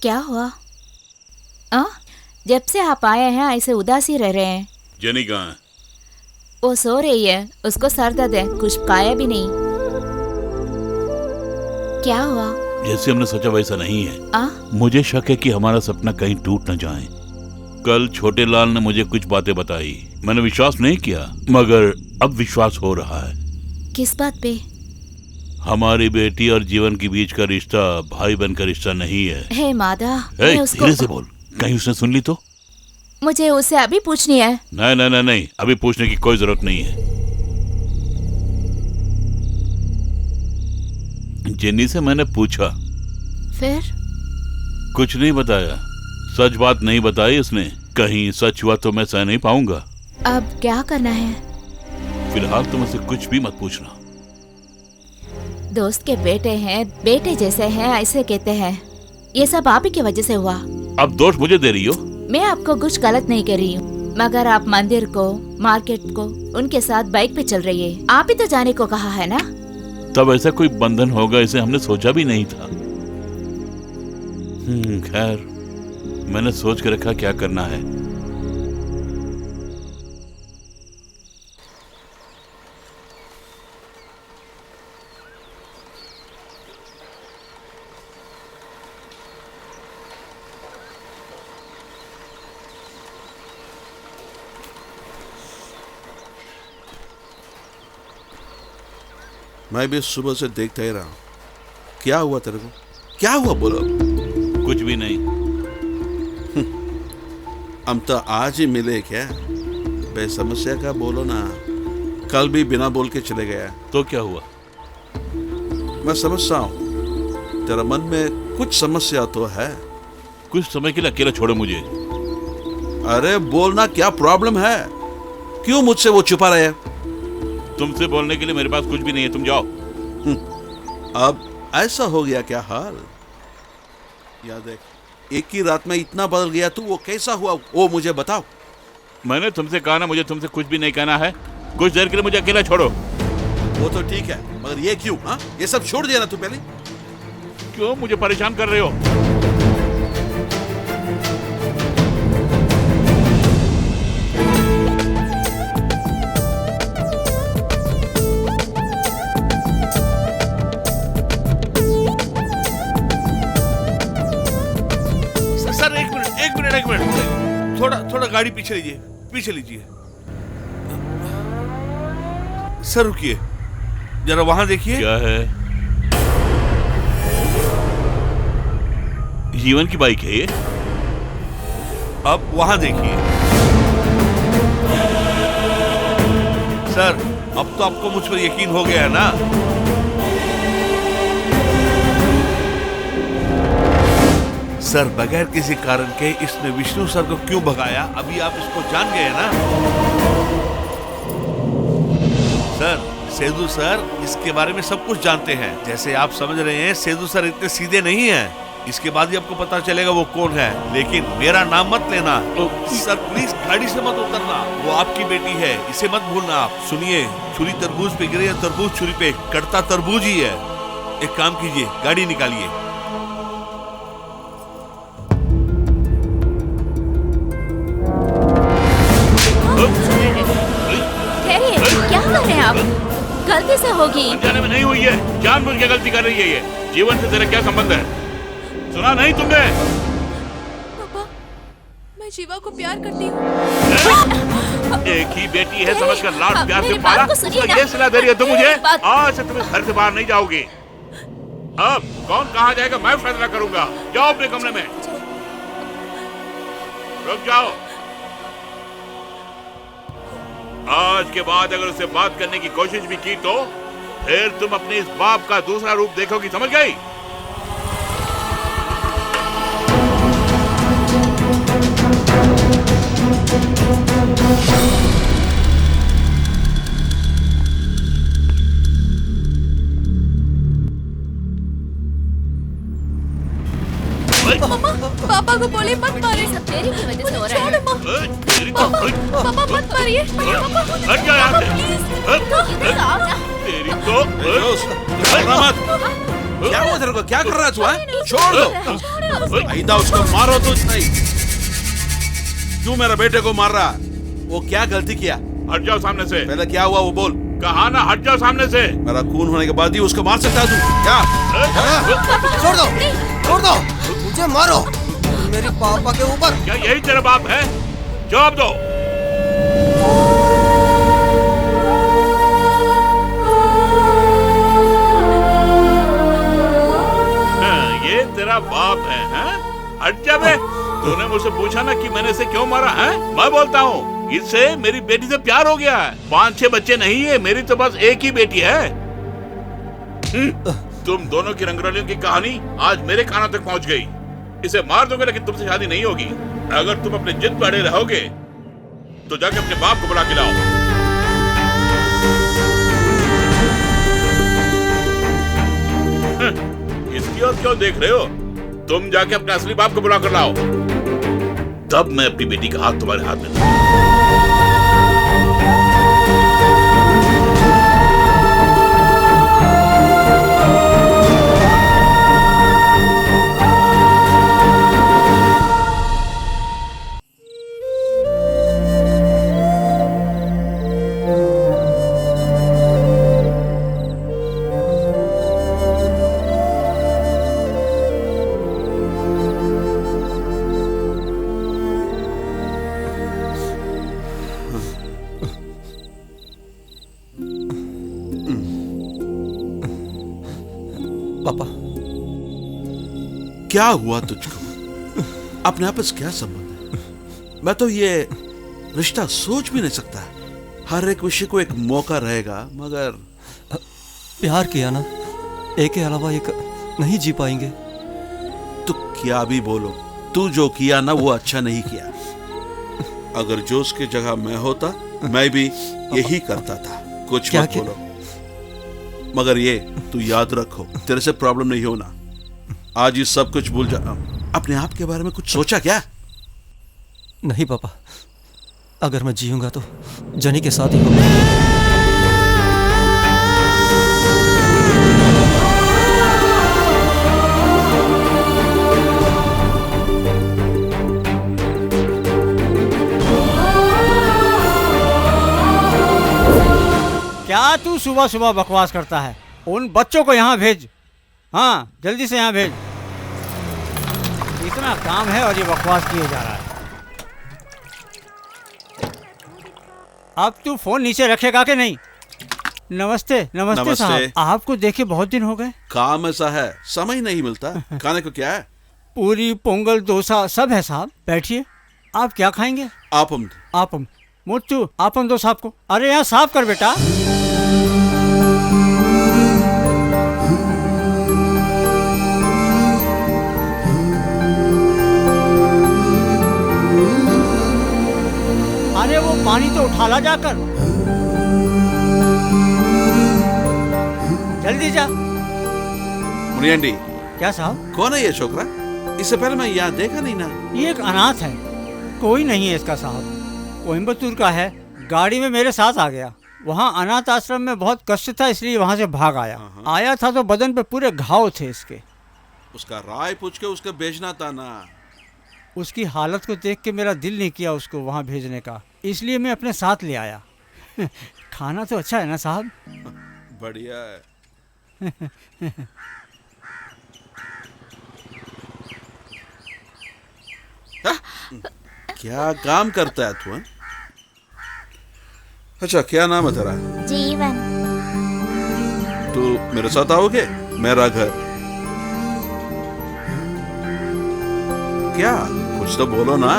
क्या हुआ? जब से आप आए हैं ऐसे उदासी रह रहे हैं। जेनी कहाँ है? वो सो रही है, उसको सर दर्द है, कुछ खाया भी नहीं। क्या हुआ? जैसे हमने सोचा वैसा नहीं है। मुझे शक है कि हमारा सपना कहीं टूट न जाए। कल छोटे लाल ने मुझे कुछ बातें बताई, मैंने विश्वास नहीं किया, मगर अब विश्वास हो रहा है। किस बात पे? हमारी बेटी और जीवन के बीच का रिश्ता भाई बहन का रिश्ता नहीं है। हे मादा, धीरे से बोल, कहीं उसने सुन ली तो? मुझे उससे अभी पूछनी है। नहीं नहीं नहीं नहीं, अभी पूछने की कोई जरूरत नहीं है। जेनी से मैंने पूछा। फिर? कुछ नहीं बताया, सच बात नहीं बताई उसने। कहीं सच हुआ तो मैं सह नहीं पाऊंगा। अब क्या करना है? फिलहाल तुम मुझसे कुछ भी मत पूछना। दोस्त के बेटे हैं, बेटे जैसे हैं ऐसे कहते हैं। ये सब आप ही की वजह से हुआ। अब दोष मुझे दे रही हो? मैं आपको कुछ गलत नहीं कर रही हूँ, मगर आप मंदिर को, मार्केट को उनके साथ बाइक पे चल रही है। आप ही तो जाने को कहा है ना। तब ऐसा कोई बंधन होगा इसे हमने सोचा भी नहीं था। खैर, मैंने सोच के रखा क्या करना है। मैं भी सुबह से देखता ही रहा हूँ। क्या हुआ तेरे को? क्या हुआ बोलो? कुछ भी नहीं। हम तो आज ही मिले क्या? बे समस्या का बोलो ना। कल भी बिना बोल के चले गया। तो क्या हुआ? मैं समझता हूँ तेरा मन में कुछ समस्या तो है। कुछ समय के लिए अकेला छोड़ो मुझे। अरे बोलना, क्या प्रॉब्लम है? क्यों मुझसे वो छुपा रहे हैं? तुमसे बोलने के लिए मेरे पास कुछ भी नहीं है, तुम जाओ। अब ऐसा हो गया क्या हाल? याद है, एक ही रात में इतना बदल गया तू, वो कैसा हुआ वो मुझे बताओ। मैंने तुमसे कहा ना मुझे तुमसे कुछ भी नहीं कहना है। कुछ देर के लिए मुझे अकेला छोड़ो। वो तो ठीक है, मगर ये क्यों? हाँ, ये सब छोड़ दिया ना तू पहले। क्यों मुझे परेशान कर रहे हो? थोड़ा गाड़ी पीछे लीजिए, पीछे लीजिए। सर रुकिए, जरा वहां देखिए। क्या है? जीवन की बाइक है ये। अब वहां देखिए। सर, अब तो आपको मुझ पर यकीन हो गया है ना? सर, बगैर किसी कारण के इसने विष्णु सर को क्यों भगाया, अभी आप इसको जान गए ना? सर, सेदू सर इसके बारे में सब कुछ जानते हैं। जैसे आप समझ रहे हैं, सेदू सर इतने सीधे नहीं हैं। इसके बाद ही आपको पता चलेगा वो कौन है। लेकिन मेरा नाम मत लेना। सर प्लीज गाड़ी से मत उतरना। वो आपकी बेटी है, इसे मत भूलना आप। सुनिए, छुरी तरबूज पे गिरे या तरबूज छुरी पे, कटता तरबूज ही है। एक काम कीजिए, गाड़ी निकालिए। क्या कर रहे हैं आप? गलती से होगी। अनजाने में नहीं हुई है, जानबूझ के गलती कर रही है ये। जीवन से तेरा क्या संबंध है? सुना नहीं तुमने? पापा, मैं जीवा को प्यार करती हूँ। एक ही बेटी है समझकर लाड प्यार से मेरी पाला, बात को सुनिए उसका ना। ये सलाह दे रही है तुम मुझे? मेरी बात- आज से तुम इस घर से बाहर नहीं जाओगे। अब कौन कहाँ जाएगा मैं फैसला करूंगा। जाओ अपने कमरे में। रुक जाओ। आज के बाद अगर उससे बात करने की कोशिश भी की तो फिर तुम अपने इस बाप का दूसरा रूप देखोगी, समझ गई? मम्मा, पापा को बोले मत मारे। सब तेरी की वजह से हो रहा छोड़ो है। मम्मा। पापा मत मारिए। पापा हट जा यहाँ से। इधर आओ ना। तेरी तो डरना मत। क्या हुआ तेरे को? क्या कर रहा है तू? हैं? छोड़ दो। आइंदा उसको मारो तो नहीं। क्यों मेरे बेटे को मार रहा? वो क्या गलती किया? हट जाओ सामने से। पहले क्या हुआ वो बोल। कहा ना हट जाओ सामने से। मेरा खून होने के बाद ही उसको मार सकता है तू? क्या? छोड़ दो, छोड़ दो, मुझे मारो मेरी पापा के ऊपर। क्या यही तेरा बाप है? जवाब दो। ये तेरा बाप है, हैं? हट जा बे। तूने मुझसे पूछा ना कि मैंने इसे क्यों मारा है? मैं बोलता हूँ इससे मेरी बेटी से प्यार हो गया है। 5-6 बच्चे नहीं है, मेरी तो बस एक ही बेटी है। तुम दोनों की रंगरलियों की कहानी आज मेरे कानों तक पहुंच गई। इसे मार दोगे लेकिन तुमसे शादी नहीं होगी। अगर तुम अपने जिद पर अड़े रहोगे तो जाके अपने बाप को बुला के लाओ। इसकी ओर क्यों देख रहे हो? तुम जाके अपने असली बाप को बुला कर लाओ, तब मैं अपनी बेटी का हाथ तुम्हारे हाथ में दूंगा। पापा, क्या हुआ तुझको? अपने आपस क्या संबंध है? मैं तो ये रिश्ता सोच भी नहीं सकता। हर एक विषय को एक मौका रहेगा, मगर प्यार किया ना, एक के अलावा एक नहीं जी पाएंगे। तो क्या भी बोलो, तू जो किया ना वो अच्छा नहीं किया। अगर जोश की जगह मैं होता मैं भी यही करता था। कुछ क्या मत बोलो, मगर ये तू याद रखो, तेरे से प्रॉब्लम नहीं होना। आज ये सब कुछ भूल जा। अपने आप के बारे में कुछ सोचा क्या? नहीं पापा, अगर मैं जीऊंगा तो जनी के साथ ही होगा। क्या तू सुबह सुबह बकवास करता है? उन बच्चों को यहाँ भेज। हाँ, जल्दी से यहाँ भेज। इतना काम है और ये बकवास किए जा रहा है। अब तू फोन नीचे रखेगा कि नहीं? नमस्ते। नमस्ते, नमस्ते। साहब, आपको देखे बहुत दिन हो गए। काम ऐसा है, समय नहीं मिलता। खाने को क्या है? पूरी, पोंगल, डोसा सब है साहब। बैठिए। आप क्या खाएंगे? आपम। आपम। मुट्टू, आपम दो साहब को। अरे यहाँ साफ कर बेटा। अरे वो पानी तो उठा ला जाकर। जल्दी जा। मुनियांडी, क्या साहब? कौन है ये छोकरा? इससे पहले मैं यहाँ देखा नहीं ना। ये एक अनाथ है, कोई नहीं है इसका साहब। कोयम्बतूर का है, गाड़ी में मेरे साथ आ गया। वहाँ अनाथ आश्रम में बहुत कष्ट था, इसलिए वहाँ से भाग आया। आया था तो बदन पे पूरे घाव थे इसके। उसका राय पूछ के उसको भेजना था ना। उसकी हालत को देख के मेरा दिल नहीं किया उसको वहाँ भेजने का, इसलिए मैं अपने साथ ले आया। खाना तो अच्छा है ना साहब? बढ़िया है। क्या काम करता है तू? हैं? अच्छा, क्या नाम है तेरा? जीवन। तू मेरे साथ आओगे? मेरा घर। क्या? कुछ तो बोलो ना।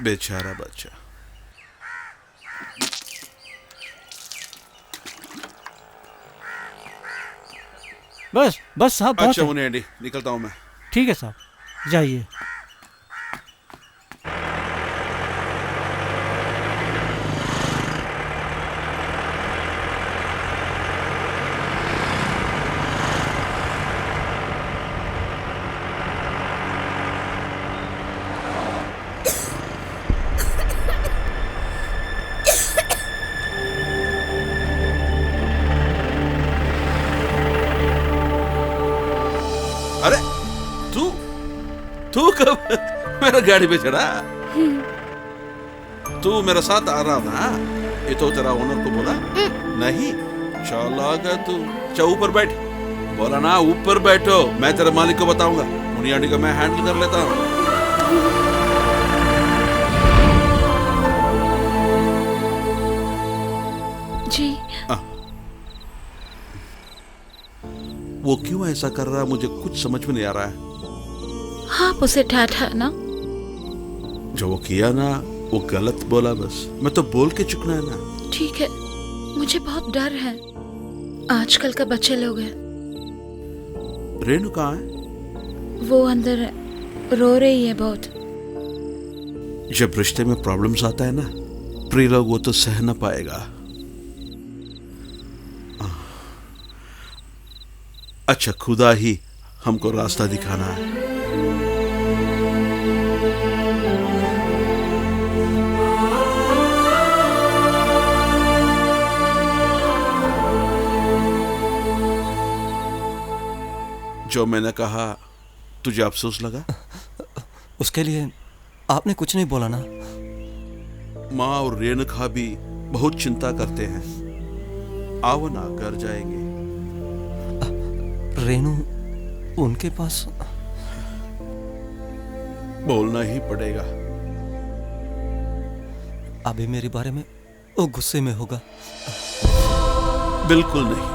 बेचारा बच्चा। बस बस साहब, बहुत अच्छा है। मुन्नी आंटी, निकलता हूं मैं। ठीक है साहब, जाइए। अरे तू कब मेरा गाड़ी पे चढ़ा? तू मेरे साथ आ रहा था? ये तो तेरा ओनर को बोला नहीं? चालाक है तू। अच्छा ऊपर बैठ। बोला ना ऊपर बैठो, मैं तेरे मालिक को बताऊंगा। मुन्नी आंटी को मैं हैंडल कर लेता हूँ। जी। वो क्यों ऐसा कर रहा है मुझे कुछ समझ में नहीं आ रहा है। आप उसे डांटा ना। जो वो किया ना वो गलत बोला, बस मैं तो बोल के चुकना है ना। ठीक है, मुझे बहुत डर है। आजकल का बच्चे लोग हैं। रेणु कहाँ है? वो अंदर है, रो रही है बहुत। जब रिश्ते में प्रॉब्लम्स आता है ना, प्रिय लोग वो तो सह न पाएगा। अच्छा, खुदा ही हमको रास्ता दिखाना है। जो मैंने कहा तुझे अफसोस लगा? उसके लिए आपने कुछ नहीं बोला ना। माँ और रेणुका भी बहुत चिंता करते हैं। आओ ना, घर जाएंगे। रेणु उनके पास बोलना ही पड़ेगा। अभी मेरे बारे में वो गुस्से में होगा। बिल्कुल नहीं,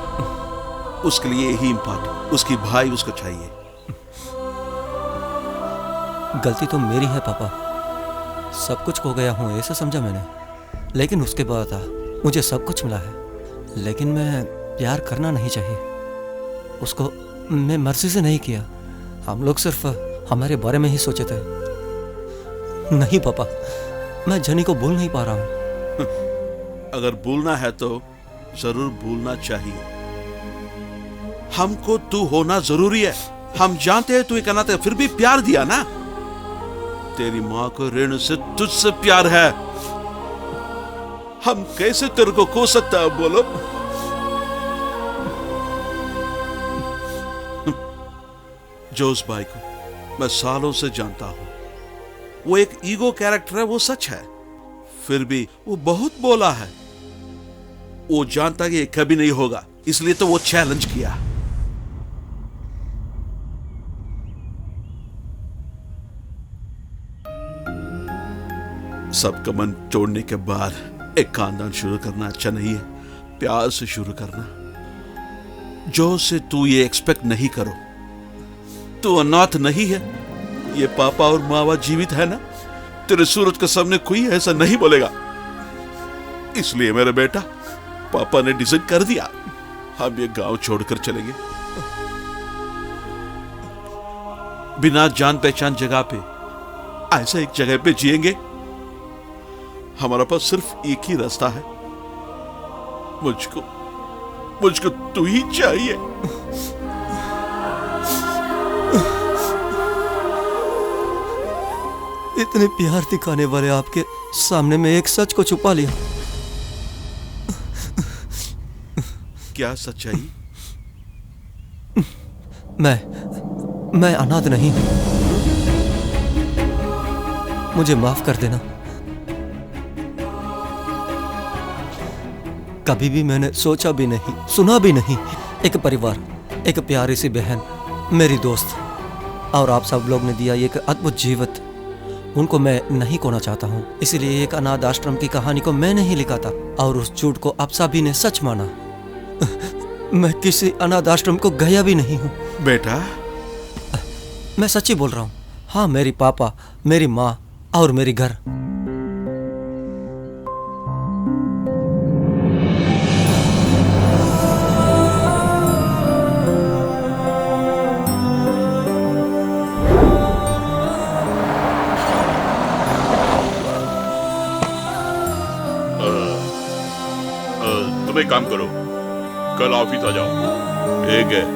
उसके लिए यही इम्पोर्टेंट। उसकी भाई उसको चाहिए। गलती तो मेरी है पापा, सब कुछ खो गया हूँ ऐसा समझा मैंने। लेकिन उसके बाद मुझे सब कुछ मिला है। लेकिन मैं प्यार करना नहीं चाहिए। उसको मैं मर्जी से नहीं किया। हम लोग सिर्फ हमारे बारे में ही सोचे थे। नहीं पापा, मैं जनी को भूल नहीं पा रहा हूँ। अगर भूलना है तो जरूर भूलना चाहिए। हमको तू होना जरूरी है। हम जानते हैं तू एक अनाथ है, फिर भी प्यार दिया ना। तेरी माँ को रेणु से तुझसे प्यार है। हम कैसे तेरे को खो सकता है बोलो? जोस भाई को मैं सालों से जानता हूं। वो एक ईगो कैरेक्टर है, वो सच है। फिर भी वो बहुत बोला है। वो जानता कि ये कभी नहीं होगा, इसलिए तो वो चैलेंज किया। सबका मन तोड़ने के बाद एक खानदान शुरू करना अच्छा नहीं है। प्यार से शुरू करना। जो से तू ये एक्सपेक्ट नहीं करो। तू अनाथ नहीं है। ये पापा और मावा जीवित है ना। तेरे सूरज के सामने कोई ऐसा नहीं बोलेगा। इसलिए मेरा बेटा, पापा ने डिसाइड कर दिया, हम ये गांव छोड़कर चलेंगे। बिना जान पहचान जगह पे, ऐसा एक जगह पे जिएंगे। हमारा पास सिर्फ एक ही रास्ता है। मुझको तू ही चाहिए। इतने प्यार दिखाने वाले आपके सामने में एक सच को छुपा लिया। क्या सच्चाई? मैं अनाथ नहीं। मुझे माफ कर देना। कभी भी मैंने सोचा भी नहीं, सुना भी नहीं एक परिवार एक प्यारी सी बहन, मेरी दोस्त, और आप सब लोग ने दिया एक अद्भुत जीवित, उनको मैं नहीं खोना चाहता हूँ। इसलिए एक अनाथ आश्रम की कहानी को मैं नहीं लिखा था और उस झूठ को आप सभी ने सच माना। मैं किसी अनाथ आश्रम को गया भी नहीं हूँ। बेटा, मैं सच्ची बोल रहा हूँ। हाँ, मेरी पापा, मेरी माँ और मेरी घर। तुम एक काम करो, कल ऑफिस आ जाओ, ठीक है?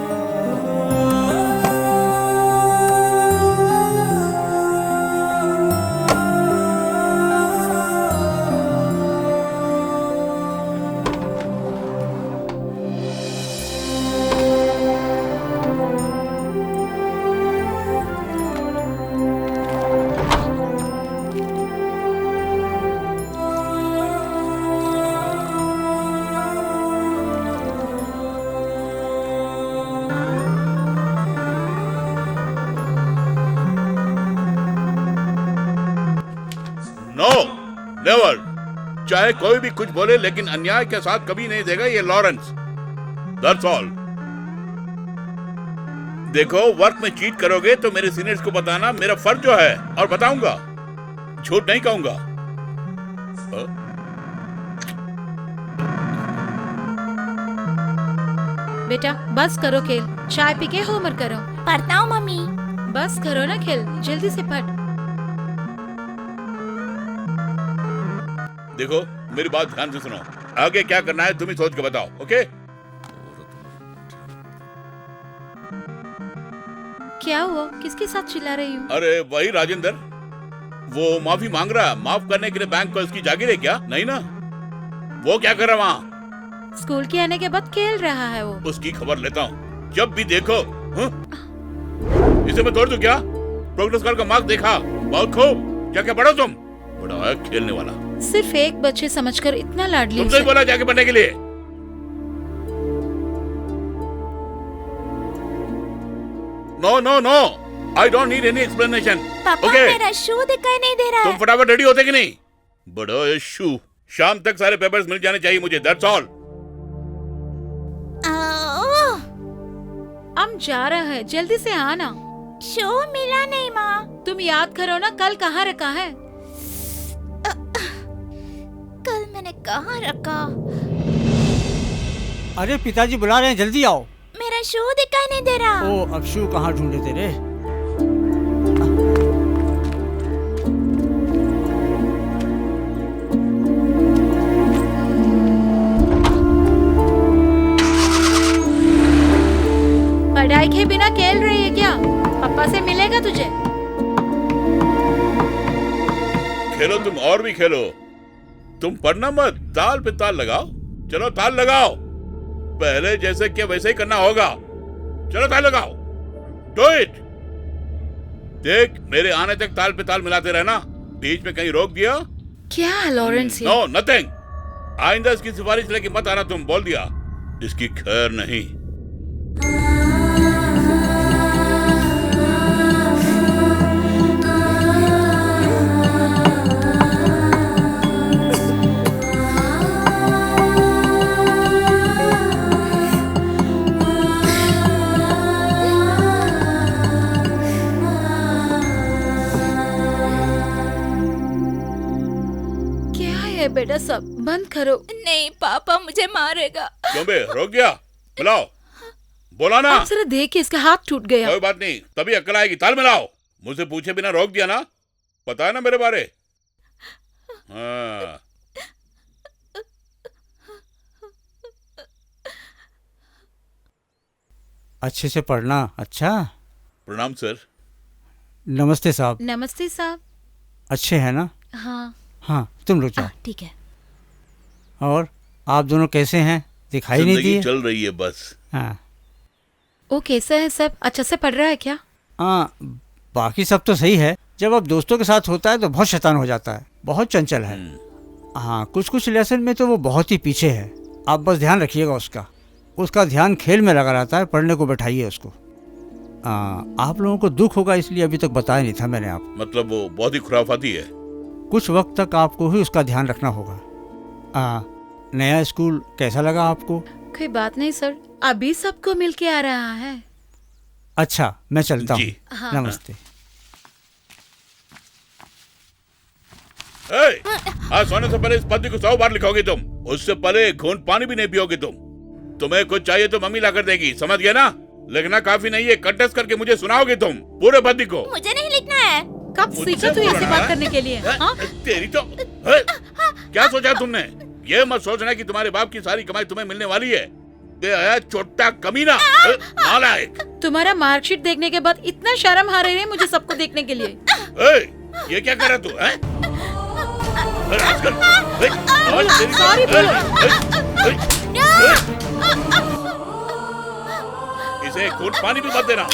नेवर। चाहे कोई भी कुछ बोले, लेकिन अन्याय के साथ कभी नहीं देगा ये लॉरेंस। That's all. देखो, वर्क में चीट करोगे तो मेरे सीनियर्स को बताना मेरा फर्ज जो है, और बताऊंगा, झूठ नहीं कहूंगा। बेटा बस करो खेल, चाय पी के होमवर्क करो। पढ़ता हूँ मम्मी। बस करो ना खेल, जल्दी से पढ़। देखो, मेरी बात ध्यान से सुनो, आगे क्या करना है तुम ही सोच के बताओ, ओके? क्या हुआ? किसके साथ चिल्ला रही हूँ? अरे वही राजेंद्र, वो माफी मांग रहा। माफ करने के लिए बैंक को इसकी जागीर है क्या? नहीं ना? वो क्या कर रहा वहाँ? स्कूल के आने के बाद खेल रहा है वो। उसकी खबर लेता हूँ, जब भी देखो। इसे मैं तोड़ दूं क्या? प्रोग्रेस कार्ड का मार्क देखा? बहुत खूब। क्या क्या पढ़ो तुम? बड़ा है खेलने वाला। सिर्फ एक बच्चे समझकर इतना लाडली। तुमसे ही बोला जाके पढ़ने के लिए। No no no, I don't need any explanation. पापा मेरा शू दिखाई नहीं दे रहा है। तुम फटाफट रेडी होते कि नहीं? बड़ा है शू। शाम तक सारे पेपर्स मिल जाने चाहिए मुझे, दैट्स ऑल। हम जा रहे हैं, जल्दी से आना। शू मिला नहीं माँ। तुम याद करो ना, कल कहाँ रखा है? कल मैंने कहाँ रखा? अरे पिताजी बुला रहे हैं, जल्दी आओ। मेरा शू दिखाई नहीं दे रहा। ओ, अब शू कहाँ ढूंढे तेरे? पढ़ाई के बिना खेल रही है क्या? पापा से मिलेगा तुझे। खेलो तुम, और भी खेलो। तुम पढ़ना मत, ताल पे ताल लगाओ। चलो ताल लगाओ। पहले जैसे किया वैसे ही करना होगा। चलो ताल लगाओ। Do it. देख, मेरे आने तक ताल पे ताल मिलाते रहना। बीच में कहीं रोक दिया? क्या है लॉरेंस? No, nothing. आइंदा इसकी सिफारिश लेके मत आना, तुम बोल दिया। इसकी खैर नहीं। बेटा सब बंद करो। नहीं पापा मुझे मारेगा। क्यों बे, रोक गया? बुलाओ। बोला ना। आप जरा देखिए, इसका हाथ टूट गया। कोई बात नहीं, तभी अक्ल आएगी। ताल मिलाओ। मुझसे पूछे बिना रोक दिया ना? पता है ना मेरे बारे? हाँ। अच्छे से पढ़ना। अच्छा। प्रणाम सर। नमस्ते साहब। नमस्ते साहब। अच्छे हैं ना? हाँ हाँ, तुम लोग जाओ। ठीक है। और आप दोनों कैसे हैं? दिखाई नहीं दिए। चल रही है बस। हाँ। वो कैसा है सब? अच्छा से पढ़ रहा है क्या? हाँ, बाकी सब तो सही है। जब अब दोस्तों के साथ होता है तो बहुत शैतान हो जाता है, बहुत चंचल है। हाँ, कुछ कुछ लेसन में तो वो बहुत ही पीछे है। आप बस ध्यान रखिएगा उसका। उसका ध्यान खेल में लगा रहता है, पढ़ने को बैठाइए उसको। आप लोगों को दुख होगा इसलिए अभी तक बताया नहीं था मैंने आप। मतलब वो बहुत ही खुराफाती है। कुछ वक्त तक आपको ही उसका ध्यान रखना होगा। नया स्कूल कैसा लगा आपको? कोई बात नहीं सर, अभी सबको मिलके आ रहा है। अच्छा, मैं चलता हूँ। हाँ। नमस्ते। आज सोने से पहले इस पद्धति को 100 बार लिखोगे तुम। उससे पहले घूंट पानी भी नहीं पियोगे तुम। तुम्हें कुछ चाहिए तो मम्मी लाकर देगी, समझ गया ना? लिखना काफी नहीं है, कंटेस्ट करके मुझे सुनाओगे तुम पूरे पद्धति को। मुझे नहीं लिखना है। कब सीखा तू ऐसी बात करने के लिए? हाँ? तेरी तो क्या सोचा तुमने? ये मत सोचना कि तुम्हारे बाप की सारी कमाई तुम्हें मिलने वाली है। ये छोटा कमीना नालायक। तुम्हारा मार्कशीट देखने के बाद इतना शर्म आ रही है मुझे सबको देखने के लिए। ये क्या कर रहा तू है? सॉरी बोलो। इसे घूंट पानी भी मत देना।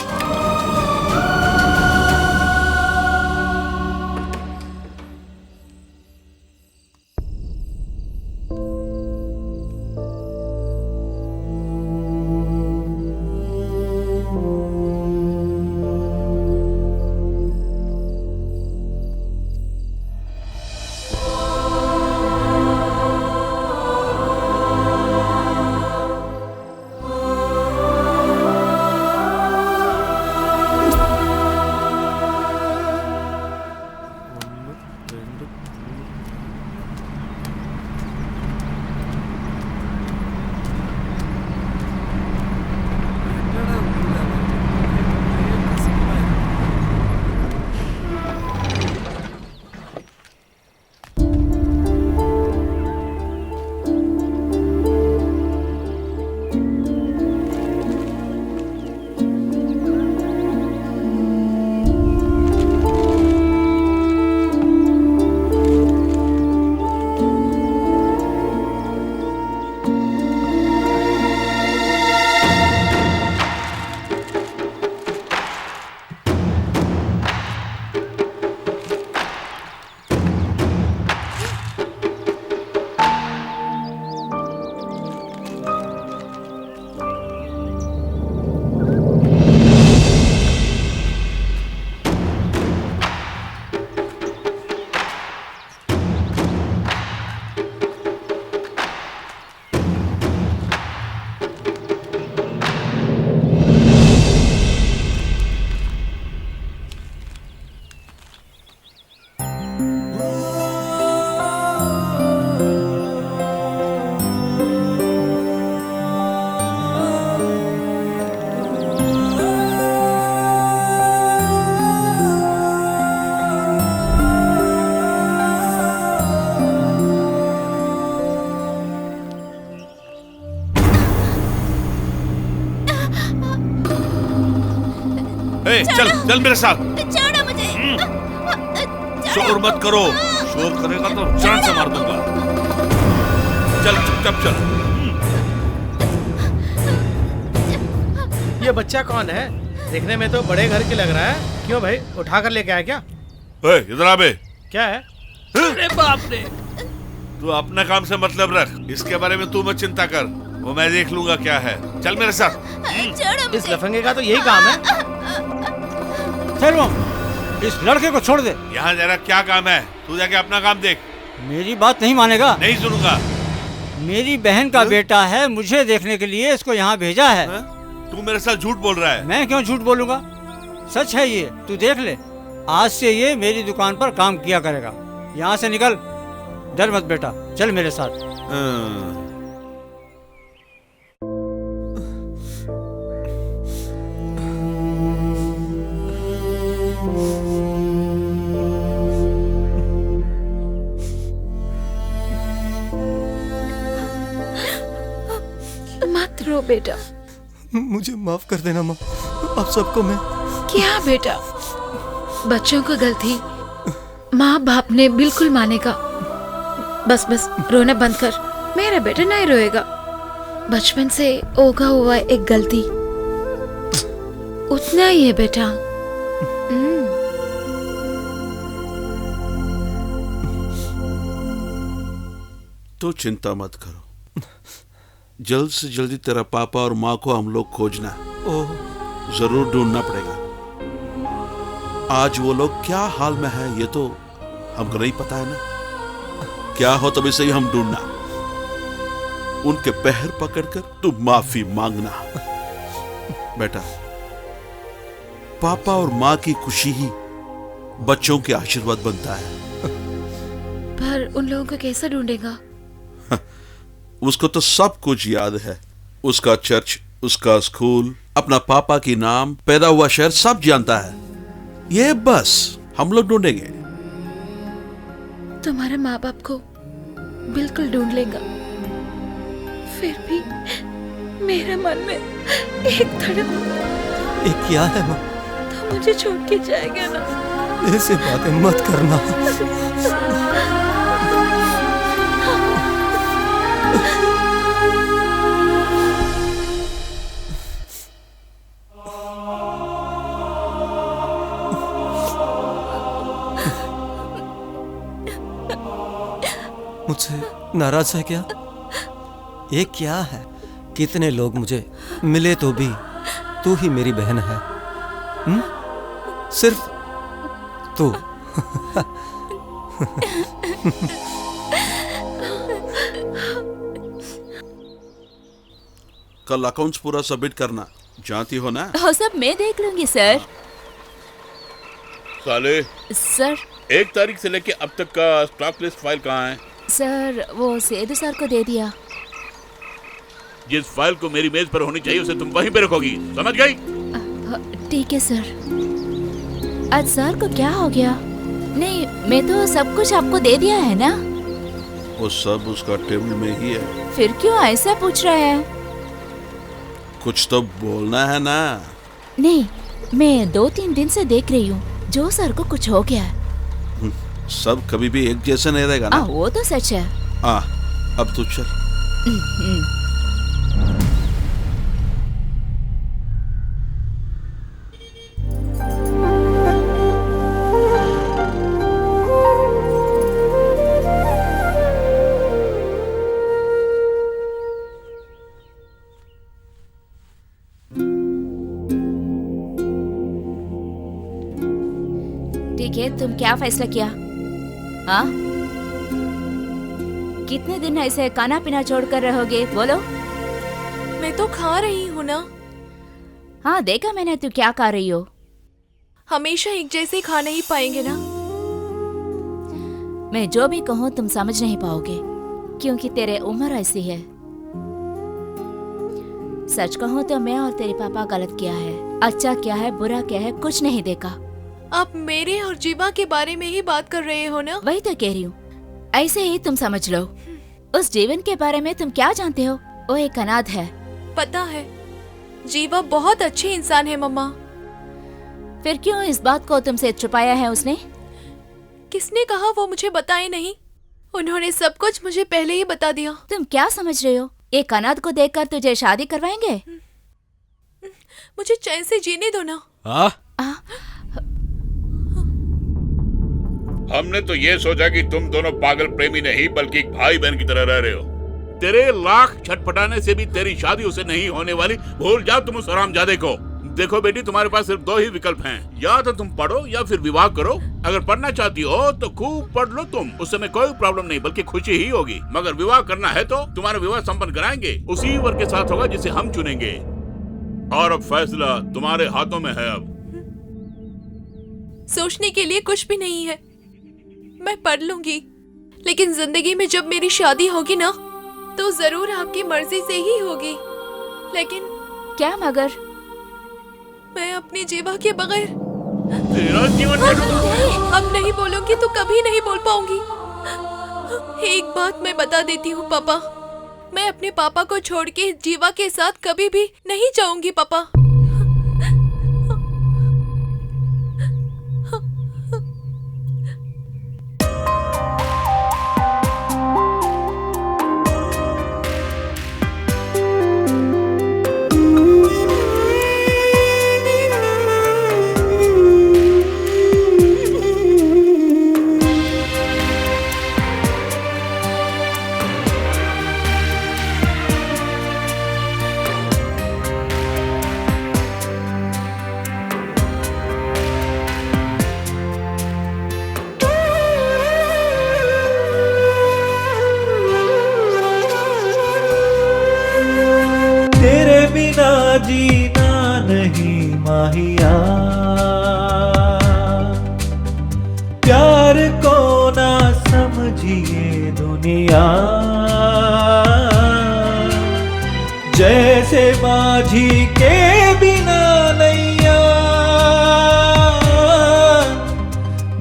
चल चल मेरे साथ। छोड़ो मुझे। शोर मत करो, शोर करेगा तो जान से मार दूंगा। चल चुपचाप चल। ये बच्चा कौन है? देखने में तो बड़े घर के लग रहा है। क्यों भाई, उठा कर लेके आया क्या? इधर आ बे। क्या है? अरे बाप रे। तू अपना काम से मतलब रख, इसके बारे में तू मत चिंता कर, वो मैं देख लूंगा क्या है। चल मेरे साथ। इस लफंगे का तो यही काम है। इस लड़के को छोड़ दे। यहाँ जरा क्या काम है? तू जाके अपना काम देख। मेरी बात नहीं मानेगा? नहीं सुनूंगा। मेरी बहन का बेटा है, मुझे देखने के लिए इसको यहाँ भेजा है। तू मेरे साथ झूठ बोल रहा है। मैं क्यों झूठ बोलूंगा, सच है ये, तू देख ले। आज से ये मेरी दुकान पर काम किया करेगा। यहाँ से निकल, डर मत बेटा, चल मेरे साथ। मत रो बेटा। मुझे माफ कर देना माँ, आप सबको मैं। क्या बेटा, बच्चों को गलती माँ बाप ने बिल्कुल मानेगा। बस बस रोना बंद कर, मेरा बेटा नहीं रोएगा। बचपन से होगा हुआ एक गलती, उतना ही है बेटा। तो चिंता मत करो, जल्द से जल्दी तेरा पापा और माँ को हम लोग खोजना, ओह जरूर ढूंढना पड़ेगा। आज वो लोग क्या हाल में है ये तो हमको नहीं पता है ना। क्या हो तभी से ही हम ढूंढना, उनके पैर पकड़कर तू माफी मांगना। बेटा, पापा और माँ की खुशी ही बच्चों के आशीर्वाद बनता है। पर उन लोगों को कैसे ढूंढेगा? उसको तो सब कुछ याद है, उसका चर्च, उसका स्कूल, अपना पापा की नाम, पैदा हुआ शहर सब जानता है। ये बस हम लोग ढूंढेंगे। तुम्हारे माँ बाप को बिल्कुल ढूंढ लेगा। फिर भी मेरे मन में एक धड़क, ये क्या है माँ? तो मुझे छोड़ के जाएगा ना? ऐसे बातें मत करना। मुझसे नाराज है क्या? ये क्या है? कितने लोग मुझे मिले तो भी तू ही मेरी बहन है। सिर्फ तू। कल अकाउंट्स पूरा सबमिट करना, जानती हो ना? हो सब मैं देख लूंगी सर। साले, सर 1 तारीख से लेके अब तक का स्टॉक लिस्ट फाइल कहाँ है? सर वो सेदू सर को दे दिया। जिस फाइल को मेरी मेज पर होनी चाहिए उसे तुम वहीं पे रखोगी, समझ गई? ठीक है सर। आज सर को क्या हो गया? नहीं, मैं तो सब कुछ आपको दे दिया है ना। वो सब उसका टेबल में ही है। फिर क्यों ऐसा पूछ रहे हैं? कुछ तो बोलना है ना। नहीं, मैं 2-3 दिन से देख रही हूँ जो सर को कुछ हो गया है। सब कभी भी एक जैसे नहीं रहेगा ना। वो तो सच है। अब तू चल। ठीक है, तुम क्या फैसला किया? हाँ, कितने दिन ऐसे खाना पीना छोड़कर रहोगे? बोलो। मैं तो खा रही हूँ ना। हाँ देखा मैंने, तू क्या खा रही हो। हमेशा एक जैसे खा नहीं पाएंगे ना। मैं जो भी कहूँ तुम समझ नहीं पाओगे, क्योंकि तेरे उम्र ऐसी है। सच कहूँ तो मैं और तेरे पापा गलत किया है। अच्छा क्या है बुरा क्या है कुछ नहीं देखा। आप मेरे और जीवा के बारे में ही बात कर रहे हो ना? वही तो कह रही हूँ, ऐसे ही तुम समझ लो। उस जीवन के बारे में तुम क्या जानते हो? वो एक अनाथ है। पता है, जीवा बहुत अच्छी इंसान है मम्मा। फिर क्यों इस बात को तुमसे छुपाया है उसने? किसने कहा वो मुझे बताए नहीं? उन्होंने सब कुछ मुझे पहले ही बता दिया। तुम क्या समझ रहे हो? एक अनाथ को देखकर तुझे शादी करवाएंगे? मुझे चैन से जीने दो ना। हमने तो ये सोचा कि तुम दोनों पागल प्रेमी नहीं बल्कि एक भाई बहन की तरह रह रहे हो। तेरे लाख छटपटाने से भी तेरी शादी उसे नहीं होने वाली। भूल जाओ तुम उस हरामजादे को। देखो बेटी, तुम्हारे पास सिर्फ 2 ही विकल्प हैं, या तो तुम पढ़ो या फिर विवाह करो। अगर पढ़ना चाहती हो तो खूब पढ़ लो तुम, उससे में कोई प्रॉब्लम नहीं बल्कि खुशी ही होगी। मगर विवाह करना है तो तुम्हारा विवाह संपन्न कराएंगे, उसी वर के साथ होगा जिसे हम चुनेंगे। और अब फैसला तुम्हारे हाथों में है। अब सोचने के लिए कुछ भी नहीं है। मैं पढ़ लूंगी, लेकिन जिंदगी में जब मेरी शादी होगी ना तो जरूर आपकी मर्जी से ही होगी। लेकिन क्या मगर? मैं अपनी जीवा के बगैर तेरा जीवन अब नहीं बोलूंगी तो कभी नहीं बोल पाऊंगी। एक बात मैं बता देती हूँ पापा, मैं अपने पापा को छोड़ के जीवा के साथ कभी भी नहीं जाऊंगी पापा। जीना नहीं माहिया, प्यार को ना समझिए दुनिया, जैसे माझी के बिना नैया,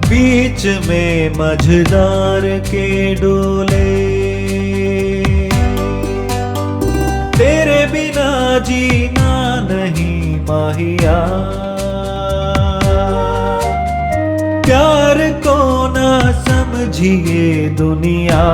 बीच में मझदार के डोले, तेरे बिना जीना नहीं माहिया, प्यार को ना समझिए दुनिया।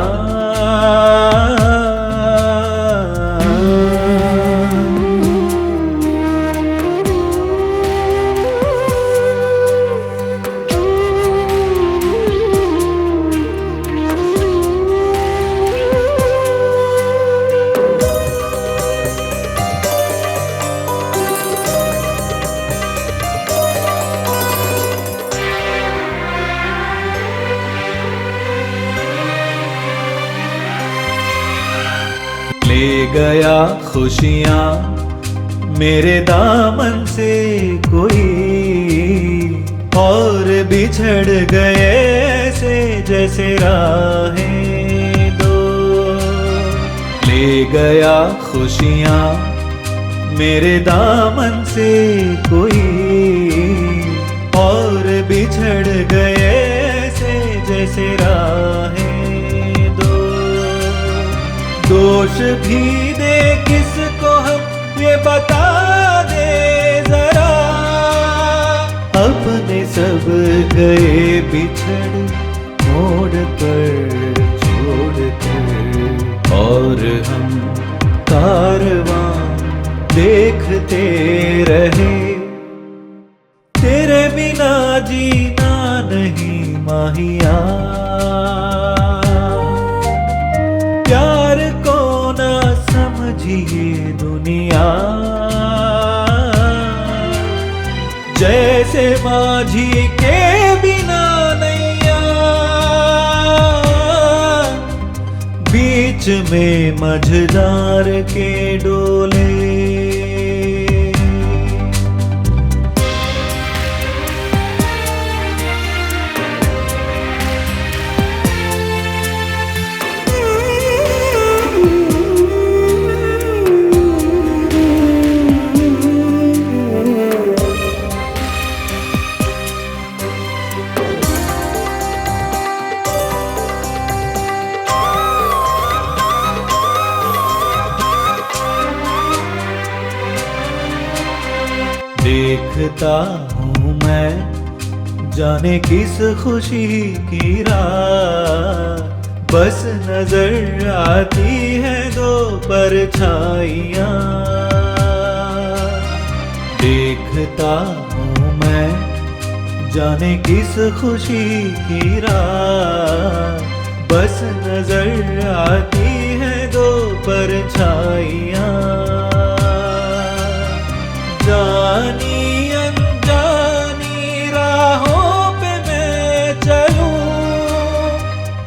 ले गया खुशियाँ मेरे दामन से कोई, और बिछड़ गए ऐसे जैसे राहें दो। ले गया खुशियाँ मेरे दामन से कोई, और बिछड़ गए ऐसे जैसे राहें दो। दोष भी दे किसको हम ये बता दे जरा, अपने सब गए बिछड़ मोड़ पर छोड़ कर, और हम कारवां देखते रहे, तेरे बिना जीना नहीं माहिया, प्यार को ना समझिए दुनिया, जैसे माझी के बिना नैया, बीच में मझदार के डोले। देखता हूँ मैं जाने किस खुशी की रात, बस नजर आती है दो परछाइयाँ। देखता हूँ मैं जाने किस खुशी की रात, बस नजर आती है दो परछाइयाँ। जानी अनजानी राहों पे मैं चलूं,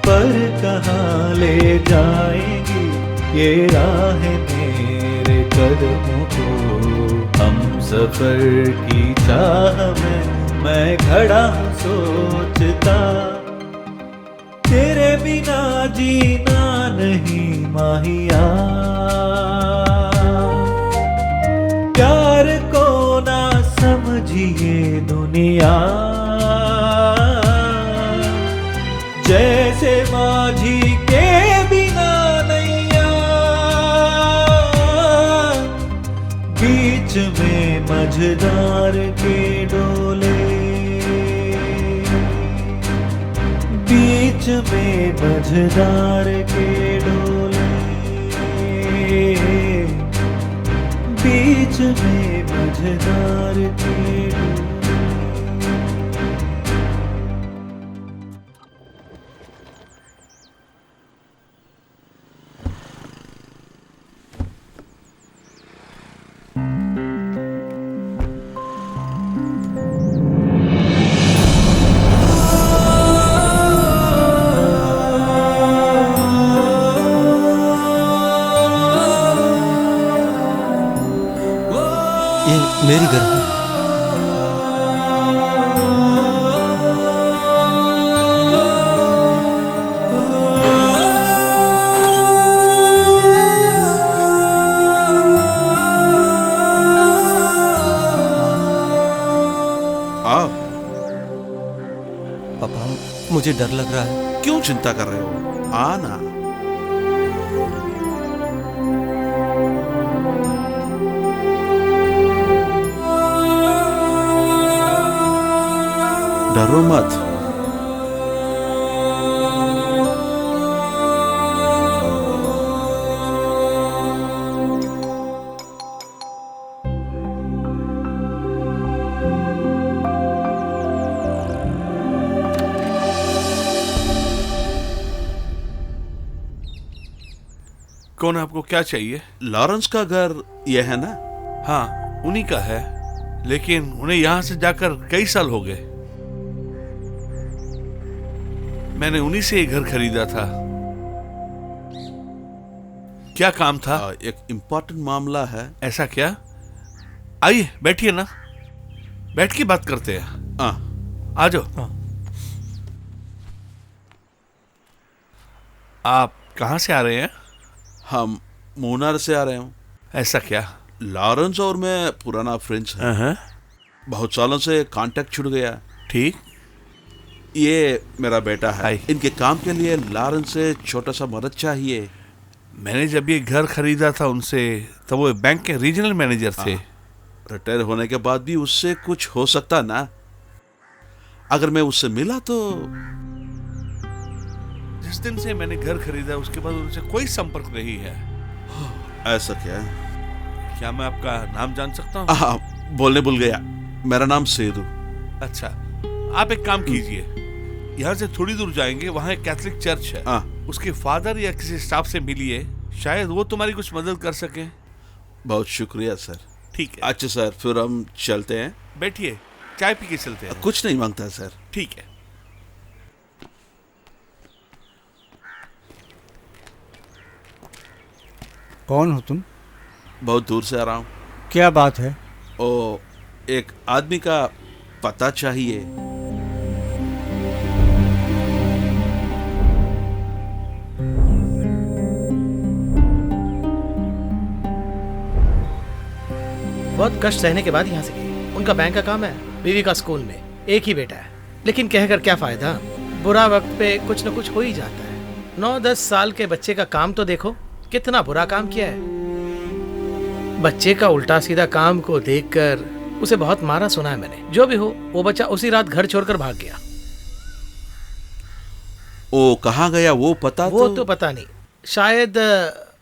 पर कहाँ ले जाएंगी ये राहें मेरे कदमों को। हम सफर की चाह में मैं खड़ा हूँ सोचता, तेरे बिना जीना नहीं माहिया, प्यार को ना समझिए दुनिया, जैसे माझी के बिना नैया, बीच में मझदार के डोले, बीच में मझदार के डोले, बीच में मझदार के डोले। Oh मेरी गर्मी। आओ। पापा, मुझे डर लग रहा है। क्यों चिंता कर रहे हो? आना। डरो मत। कौन, आपको क्या चाहिए? लॉरेंस का घर यह है ना? हाँ, उन्हीं का है, लेकिन उन्हें यहाँ से जाकर कई साल हो गए। मैंने उन्हीं से ये घर खरीदा था। क्या काम था? एक इम्पोर्टेंट मामला है। ऐसा क्या? आइए बैठिए ना, बैठ के बात करते हैं। आ जाओ। आप कहाँ से आ रहे हैं? हम मूनार से आ रहे हूँ। ऐसा क्या? लॉरेंस और मैं पुराना फ्रेंड्स हैं। बहुत सालों से कांटेक्ट छूट गया। ठीक। ये मेरा बेटा है। इनके काम के लिए लॉरेंस से छोटा सा मदद चाहिए। मैंने जब ये घर खरीदा था उनसे, तब वो बैंक के रीजनल मैनेजर थे। रिटायर होने के बाद भी उससे कुछ हो सकता ना। अगर मैं उससे मिला तो। जिस दिन से मैंने घर खरीदा उसके बाद उनसे कोई संपर्क नहीं है। ऐसा क्या? क्या मैं आपका नाम जान सकता हूँ? बोलने भूल गया, मेरा नाम सेदू। अच्छा, आप एक काम कीजिए, यहाँ से थोड़ी दूर जाएंगे, वहाँ एक कैथोलिक चर्च है। उसके फादर या किसी स्टाफ से मिलिए, शायद वो तुम्हारी कुछ मदद कर सके। बहुत शुक्रिया सर। ठीक है। अच्छा सर, फिर हम चलते हैं। बैठिए, चाय पी के चलते हैं। कुछ नहीं मांगता सर। ठीक है। कौन हो तुम? बहुत दूर से आ रहा हूँ। क्या बात है? ओ, एक आदमी का पता चाहिए। बहुत कष्ट सहने के बाद यहाँ से गए। उनका बैंक का काम है, बीवी का स्कूल में, एक ही बेटा है। लेकिन कहकर क्या फायदा, बुरा वक्त पे कुछ न कुछ हो ही जाता है। 9-10 साल के बच्चे का काम तो देखो, कितना बुरा काम किया है। बच्चे का उल्टा सीधा काम को देखकर उसे बहुत मारा सुना है मैंने। जो भी हो, वो बच्चा उसी रात घर छोड़कर भाग गया। ओ, कहाँ गया वो पता? वो तो पता नहीं, शायद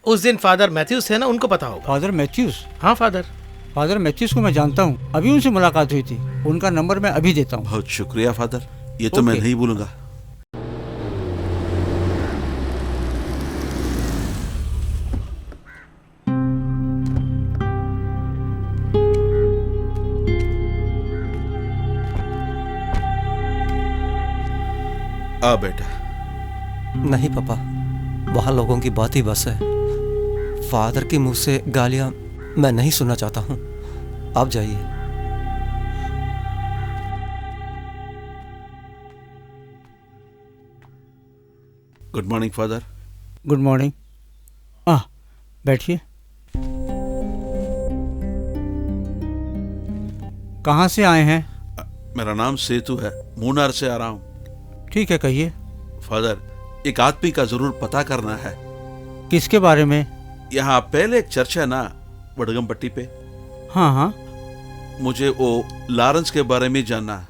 उस दिन फादर मैथ्यूज थे ना, उनको पता होगा। Father Matthews? हाँ, फादर मैथ्यूज को मैं जानता हूँ, अभी उनसे मुलाकात हुई थी। उनका नंबर मैं अभी देता हूँ। बहुत शुक्रिया फादर, ये तो मैं नहीं भूलूंगा। आ बेटा। नहीं पापा, वहाँ लोगों की बात ही बस है। फादर के मुंह से गालियां मैं नहीं सुनना चाहता हूँ। आप जाइए। Good morning father. Good morning. बैठिए। कहाँ से आए हैं? मेरा नाम सेतु है, मूनार से आ रहा हूँ। ठीक है, कहिए। फादर, एक आदमी का जरूर पता करना है। किसके बारे में? यहाँ पहले एक चर्च है ना, वडगम पट्टी पे। हाँ। मुझे वो लॉरेंस के बारे में जानना है।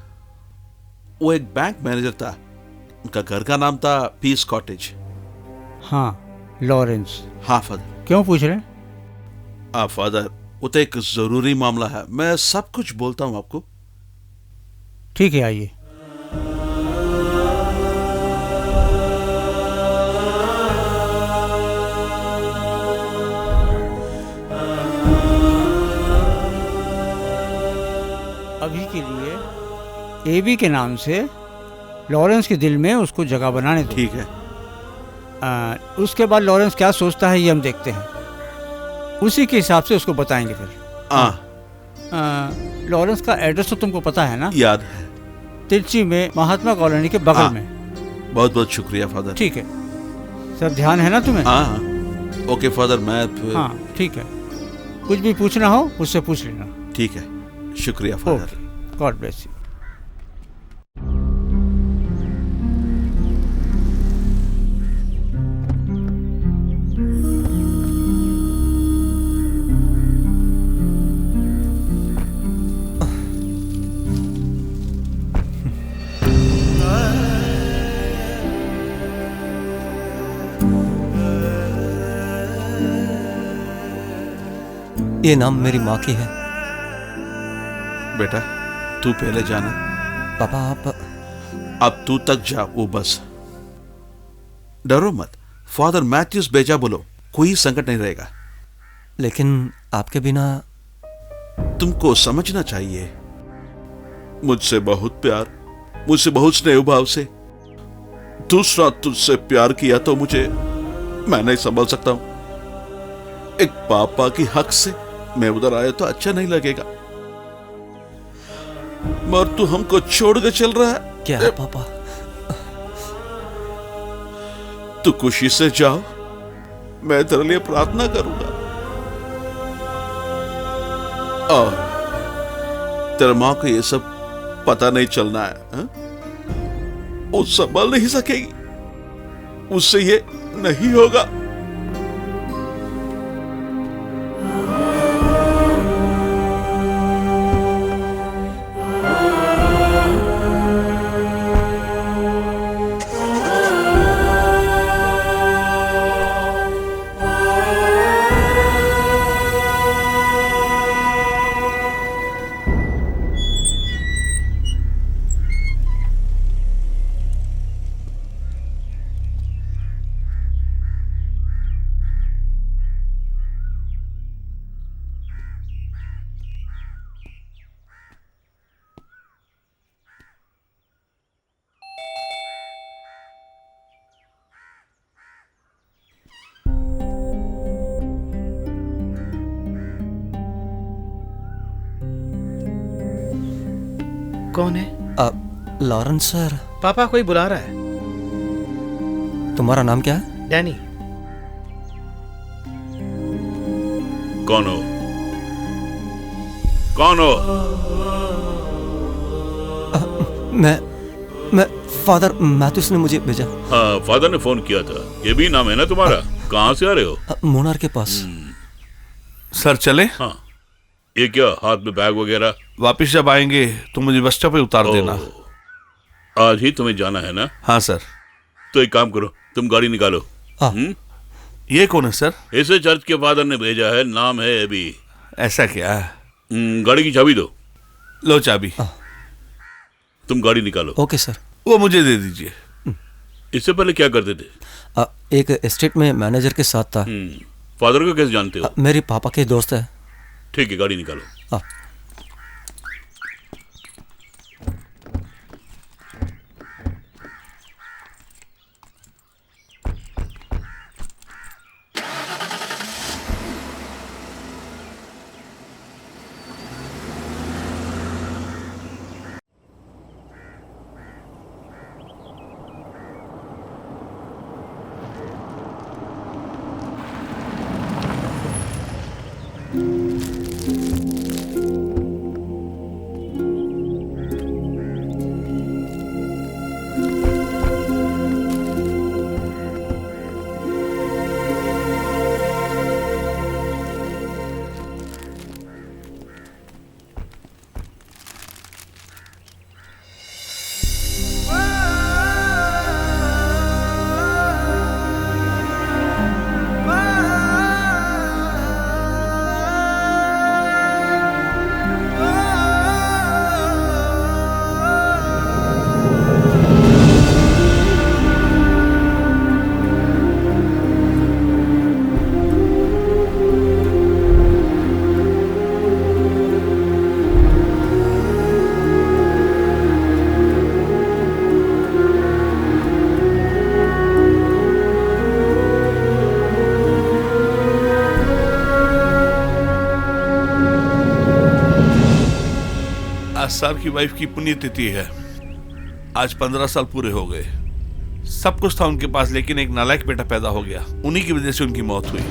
वो एक बैंक मैनेजर था, उनका घर का नाम था पीस कॉटेज। हाँ, लॉरेंस। हाँ फादर। क्यों पूछ रहे हैं? हाँ फादर, वो तो एक जरूरी मामला है, मैं सब कुछ बोलता हूँ आपको। ठीक है, आइए। अभी के लिए एबी के नाम से लॉरेंस के दिल में उसको जगह बनाने दो। ठीक है। उसके बाद लॉरेंस क्या सोचता है ये हम देखते हैं, उसी के हिसाब से उसको बताएंगे फिर। लॉरेंस का एड्रेस तो तुमको पता है ना? याद है। तिरची में महात्मा कॉलोनी के बगल में। बहुत बहुत शुक्रिया फादर। ठीक है, सब ध्यान है ना तुम्हें? हाँ ओके फादर, मैं हाँ ठीक है, कुछ भी पूछना हो मुझसे पूछ लेना। ठीक है, शुक्रिया फादर। God bless you. ये नाम मेरी माँ की है। बेटा तू पहले जाना। पापा आप अब तू तक जा, वो बस। डरो मत, फादर मैथ्यूस भेजा बोलो, कोई संकट नहीं रहेगा। लेकिन आपके बिना। तुमको समझना चाहिए, मुझसे बहुत प्यार, मुझसे बहुत स्नेह भाव से दूसरा तुझसे प्यार किया तो मुझे मैं नहीं संभाल सकता हूं। एक पापा की हक से मैं उधर आया तो अच्छा नहीं लगेगा, मगर तू हमको छोड़ के चल रहा है। क्या है पापा? तू खुशी से जाओ, मैं तेरे लिए प्रार्थना करूंगा। और तेरे मां को ये सब पता नहीं चलना है, हा? वो संभाल नहीं सकेगी, उससे ये नहीं होगा। कौन है? Lawrence sir. पापा कोई बुला रहा है। तुम्हारा नाम क्या है? डैनी। कौन हो? कौन हो? मैं फादर मैथ्यूस ने मुझे भेजा। हाँ, फादर ने फोन किया था। ये भी नाम है ना तुम्हारा? कहाँ से आ रहे हो? मोनार के पास। सर चले? हाँ। ये क्या हाथ में बैग वगैरह? वापिस जब आएंगे तो मुझे बस स्टॉप पे उतार देना। आज ही तुम्हें जाना है ना? हाँ सर। तो एक काम करो, तुम गाड़ी निकालो। ये कौन है सर? इसे चर्च के फादर ने भेजा है, नाम है एबी। ऐसा क्या? गाड़ी की चाबी दो। लो चाबी। तुम गाड़ी निकालो। Okay sir. वो मुझे दे दीजिए। इससे पहले क्या करते थे? एक एस्टेट में मैनेजर के साथ था। फादर को कैसे जानते हो? मेरी पापा के दोस्त है। ठीक है, गाड़ी निकालो। साहब की वाइफ की पुण्यतिथि है। आज 15 साल पूरे हो गए। सब कुछ था उनके पास, लेकिन एक नालायक बेटा पैदा हो गया। उन्हीं की वजह से उनकी मौत हुई।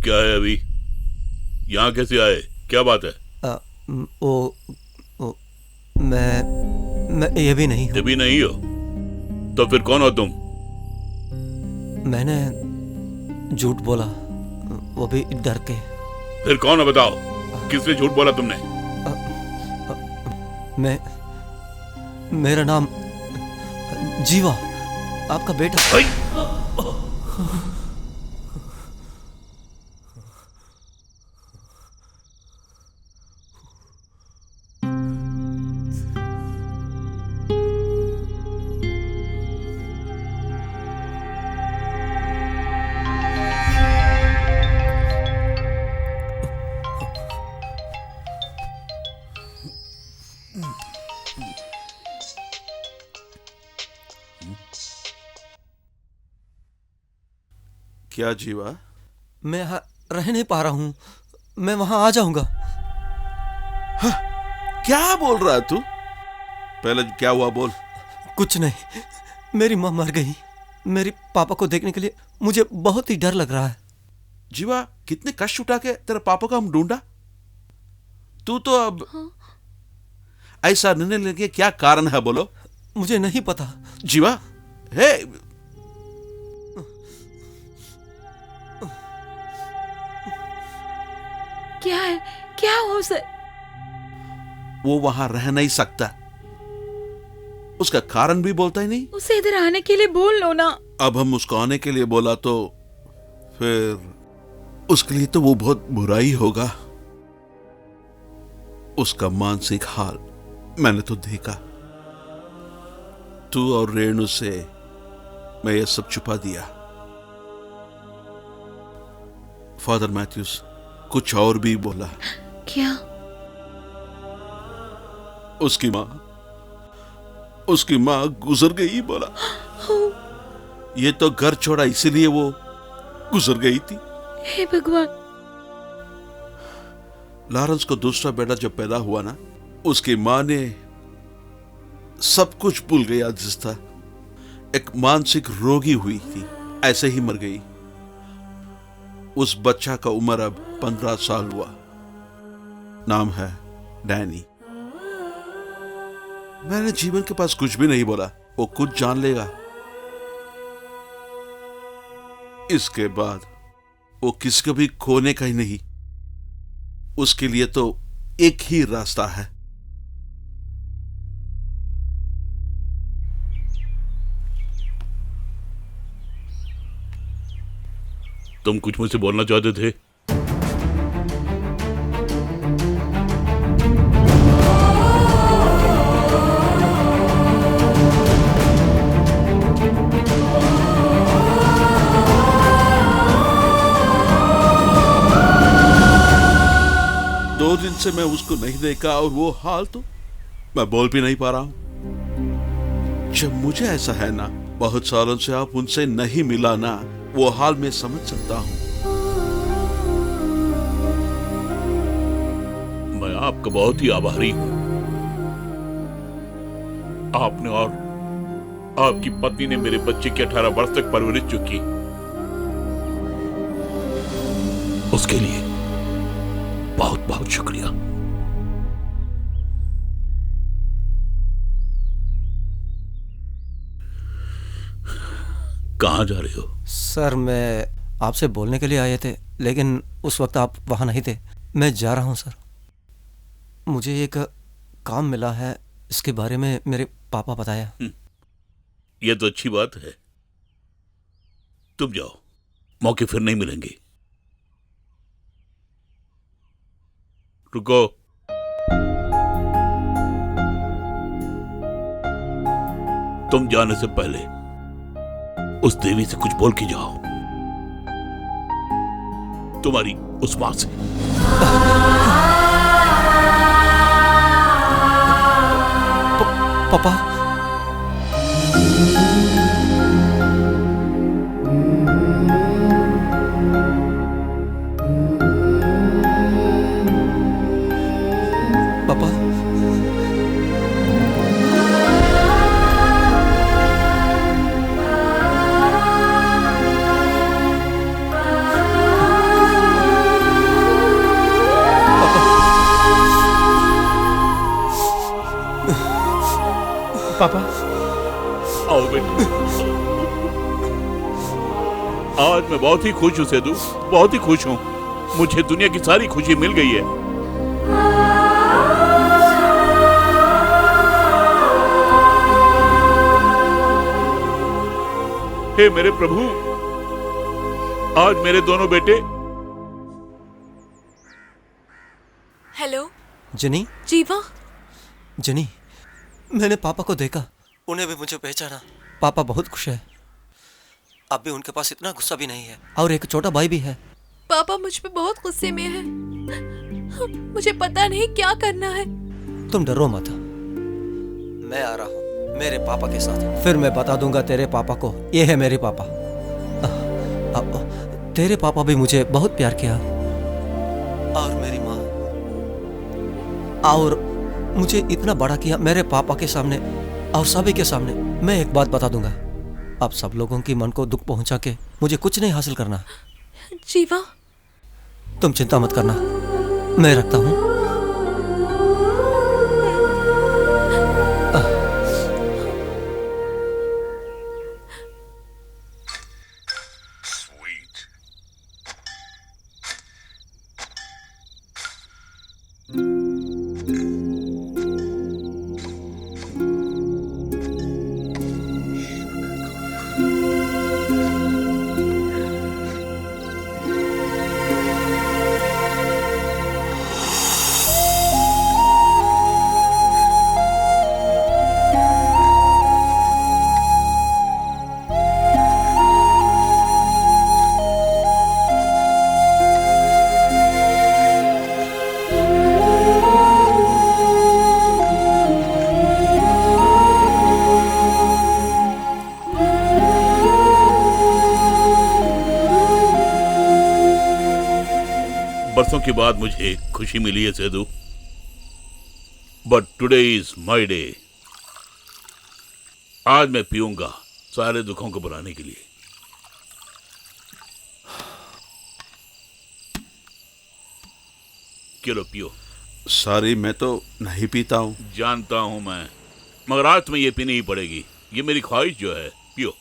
क्या है अभी? यहाँ कैसे आए? क्या बात है? मैं ये भी नहीं हूँ। ये भी नहीं हो? तो फिर कौन हो तुम? मैंने झूठ बोला, वो भी डर के। फिर कौन हो बताओ? किसने झूठ बोला तुमने? मेरा नाम जीवा, आपका बेटा। क्या जीवा? मैं यहाँ रह नहीं पा रहा हूँ, मैं वहां आ जाऊंगा। हाँ, क्या बोल रहा है तू? पहले क्या हुआ बोल। कुछ नहीं, मेरी माँ मर गई। मेरी पापा को देखने के लिए मुझे बहुत ही डर लग रहा है। जीवा, कितने कष्ट उठा के तेरे पापा को हम ढूंढा। तू तो अब ऐसा निर्णय लेने के क्या कारण है बोलो? मुझे नहीं पता। जीवा, हे क्या है? क्या हो उसे? वो वहां रह नहीं सकता। उसका कारण भी बोलता ही नहीं। उसे इधर आने के लिए बोल लो ना। अब हम उसको आने के लिए बोला तो फिर उसके लिए तो वो बहुत बुरा ही होगा। उसका मानसिक हाल मैंने तो देखा। तू और रेणु से मैं ये सब छुपा दिया। फादर मैथ्यूस कुछ और भी बोला। क्या? उसकी मां गुजर गई बोला। ये तो घर छोड़ा इसीलिए वो गुजर गई थी। हे भगवान। लॉरेंस को दूसरा बेटा जब पैदा हुआ ना, उसकी मां ने सब कुछ भूल गया जिस था। एक मानसिक रोगी हुई थी, ऐसे ही मर गई। उस बच्चा का उम्र अब 15 साल हुआ। नाम है डैनी। मैंने जीवन के पास कुछ भी नहीं बोला, वो कुछ जान लेगा। इसके बाद वो किसी को भी खोने का ही नहीं। उसके लिए तो एक ही रास्ता है। तुम कुछ मुझसे बोलना चाहते थे? दो दिन से मैं उसको नहीं देखा और वो हाल तो मैं बोल भी नहीं पा रहा हूं। जब मुझे ऐसा है ना, बहुत सालों से आप उनसे नहीं मिला ना, वो हाल मैं समझ सकता हूं। मैं आपका बहुत ही आभारी हूं। आपने और आपकी पत्नी ने मेरे बच्चे की 18 वर्ष तक परवरिश जो की, उसके लिए बहुत बहुत शुक्रिया। कहां जा रहे हो? सर मैं आपसे बोलने के लिए आए थे, लेकिन उस वक्त आप वहां नहीं थे। मैं जा रहा हूं सर। मुझे एक काम मिला है, इसके बारे में मेरे पापा बताया। यह तो अच्छी बात है। तुम जाओ, मौके फिर नहीं मिलेंगे। रुको। तुम जाने से पहले उस देवी से कुछ बोल के जाओ, तुम्हारी उस मां से। पापा पापा पापा आओ बेटा। आज मैं बहुत ही खुश हूं सेदू, बहुत ही खुश हूं। मुझे दुनिया की सारी खुशी मिल गई है। हे मेरे प्रभु, आज मेरे दोनों बेटे। हेलो जनी। जीवा। जनी, मैंने पापा को देखा, उन्हें भी मुझे पहचाना। पापा बहुत खुश है। अब भी उनके पास इतना गुस्सा भी नहीं है, और एक छोटा भाई भी है। पापा मुझ पे बहुत गुस्से में है। मुझे पता नहीं क्या करना है। तुम डरो मत, मैं आ रहा हूँ मेरे पापा के साथ। फिर मैं बता दूंगा तेरे पापा को, ये है मेरे पापा। तेरे पापा भी मुझे बहुत प्यार किया, और मेरी माँ, और मुझे इतना बड़ा किया मेरे पापा के सामने और सभी के सामने। मैं एक बात बता दूंगा, अब सब लोगों की मन को दुख पहुंचा के मुझे कुछ नहीं हासिल करना। जीवा, तुम चिंता मत करना, मैं रखता हूं। बरसों के बाद मुझे खुशी मिली है Sedu, but today is my day. आज मैं पीऊंगा सारे दुखों को भुलाने के लिए। चलो पियो। सॉरी, मैं तो नहीं पीता हूँ। जानता हूं मैं, मगर आज तुम्हें ये पीनी ही पड़ेगी। ये मेरी ख्वाहिश जो है, पियो।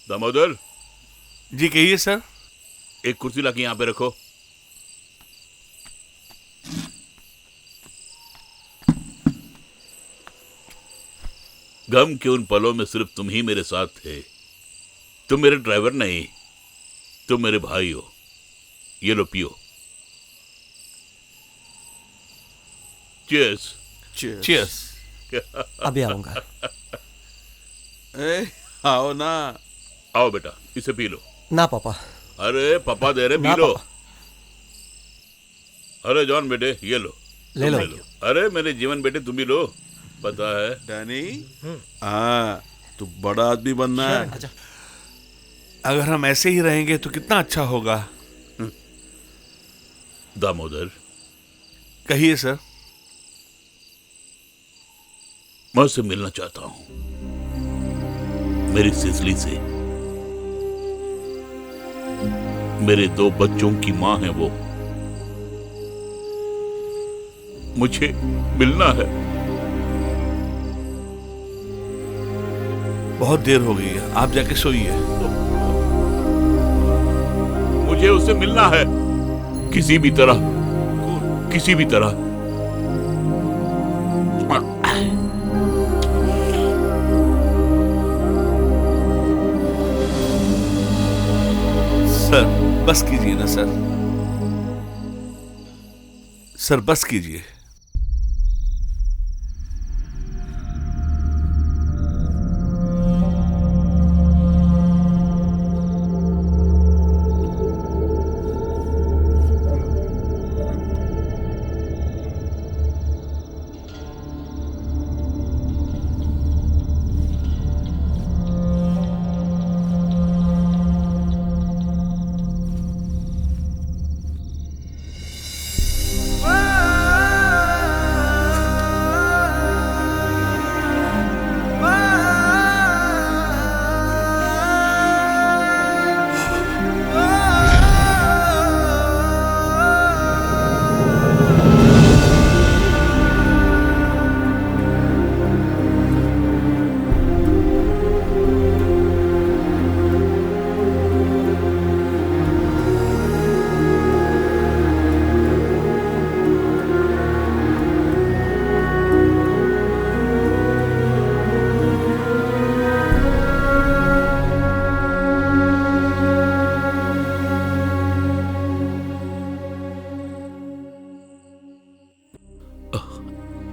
दामोदर जी कहिए सर। एक कुर्सी लाके यहां पे रखो। गम के उन पलों में सिर्फ तुम ही मेरे साथ थे। तुम मेरे ड्राइवर नहीं, तुम मेरे भाई हो, ये लो पियो। चीयर्स। चीयर्स। अभी आऊंगा। आओ ना। आओ बेटा, इसे पी लो। ना पापा। अरे पापा दे रहे, पी लो। अरे जॉन बेटे, ये लो। ले लो। अरे मेरे जीवन बेटे, तुम भी लो। पता है डैनी, हाँ तू बड़ा आदमी बनना है। अगर हम ऐसे ही रहेंगे तो कितना अच्छा होगा। दामोदर, कहिए सर। मैं उससे मिलना चाहता हूं, मेरी सिसली से। मेरे 2 बच्चों की मां है वो। मुझे मिलना है। बहुत देर हो गई है, आप जाके सोइए। मुझे उससे मिलना है, किसी भी तरह, किसी भी तरह। सर बस कीजिए ना सर। सर बस कीजिए।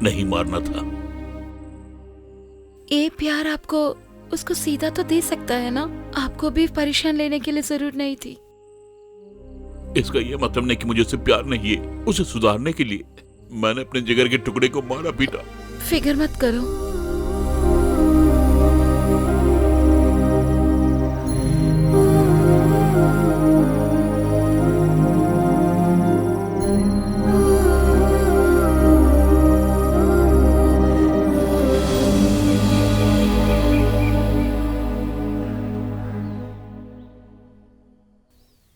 नहीं मारना था। ये प्यार आपको उसको सीधा तो दे सकता है ना, आपको भी परेशान लेने के लिए जरूरत नहीं थी। इसका ये मतलब नहीं कि मुझे उससे प्यार नहीं है। उसे सुधारने के लिए मैंने अपने जिगर के टुकड़े को मारा पीटा। फिक्र मत करो,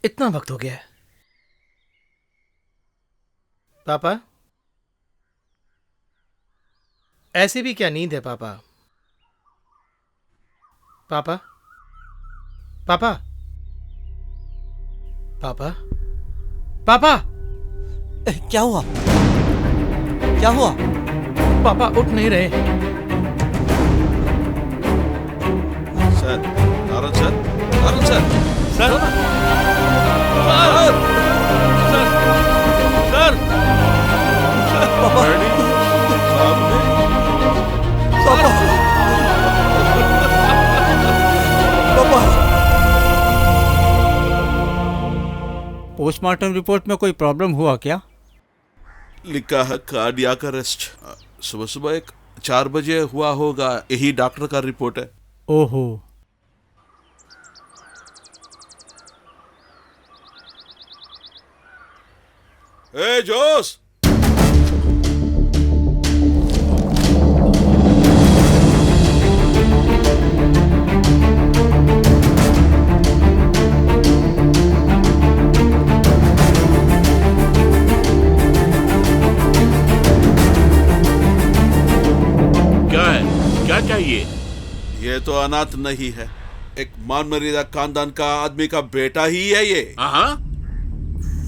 इतना वक्त हो गया है। पापा, ऐसी भी क्या नींद है पापा? पापा, पापा, पापा, पापा। क्या हुआ? क्या हुआ? पापा उठ नहीं रहे। Sir, Arun sir, Arun sir, sir, sir, पापा, पापा, पापा। पोस्टमार्टम रिपोर्ट में कोई प्रॉब्लम हुआ क्या? लिखा है कार्डियक अरेस्ट। सुबह सुबह 4 बजे हुआ होगा, यही डॉक्टर का रिपोर्ट है। ओहो। ए जोस, क्या है? क्या चाहिए? ये तो अनाथ नहीं है, एक मान मर्यादा खानदान का आदमी का बेटा ही है ये। हाँ,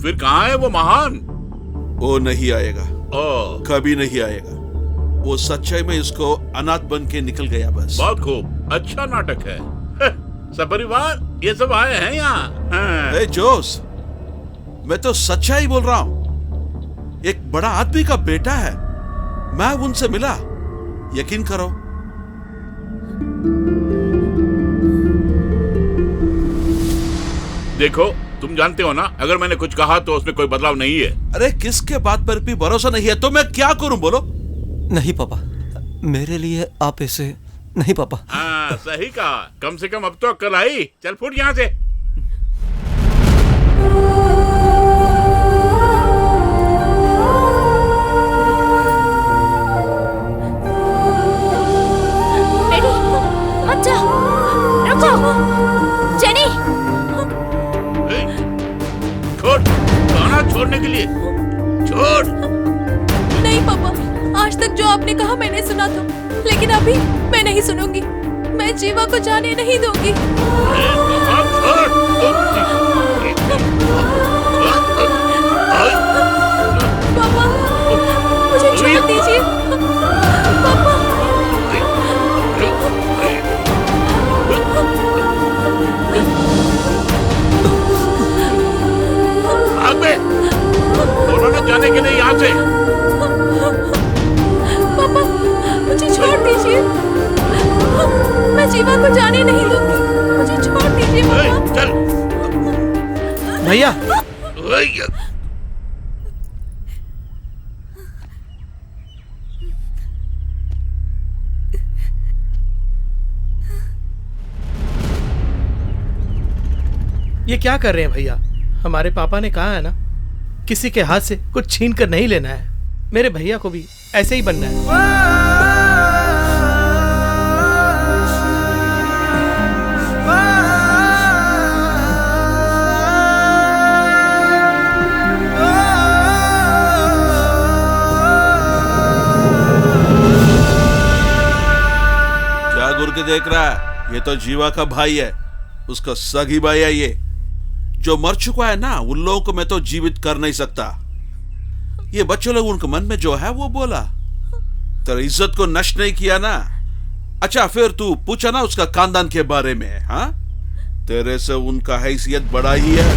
फिर कहाँ है वो महान? वो नहीं आएगा, कभी नहीं आएगा। वो सच्चाई में इसको अनाथ बन के निकल गया बस। बहुत खूब, अच्छा नाटक है। सपरिवार ये सब आए हैं यहाँ। हाँ। ए जोस, मैं तो सच्चाई बोल रहा हूँ। एक बड़ा आदमी का बेटा है, मैं उनसे मिला, यकीन करो। देखो, तुम जानते हो ना, अगर मैंने कुछ कहा तो उसमें कोई बदलाव नहीं है। अरे किसके बात पर भी भरोसा नहीं है तो मैं क्या करूं, बोलो। नहीं पापा, मेरे लिए आप ऐसे नहीं पापा। हाँ सही कहा, कम से कम अब तो अक्ल आई। चल फुट यहाँ से। बेटी मत जाओ, रुको। जेनी छोड़, खाना छोड़ने के लिए छोड़। नहीं पापा, आज तक जो आपने कहा मैंने सुना था, लेकिन अभी मैं नहीं सुनूंगी। मैं जीवा को जाने नहीं दूंगी। पापा मुझे छोड़ दीजिए। पापा दोनों ने जाने के लिए यहाँ से। पापा मुझे छोड़ दीजिए। मैं जीवा को जाने नहीं दूंगी। मुझे छोड़ दीजिए पापा। चल भैया। ये क्या कर रहे हैं भैया? हमारे पापा ने कहा है ना, किसी के हाथ से कुछ छीन कर नहीं लेना है। मेरे भैया को भी ऐसे ही बनना है। क्या घूर के देख रहा है? ये तो जीवा का भाई है, उसका सगी भाई है। ये जो मर चुका है ना, उन लोगों को मैं तो जीवित कर नहीं सकता। ये बच्चे लोग उनके मन में जो है वो बोला, तेरी इज्जत को नष्ट नहीं किया ना। अच्छा फिर तू पूछा ना उसका खानदान के बारे में। हाँ, तेरे से उनका हैसियत बड़ा ही है।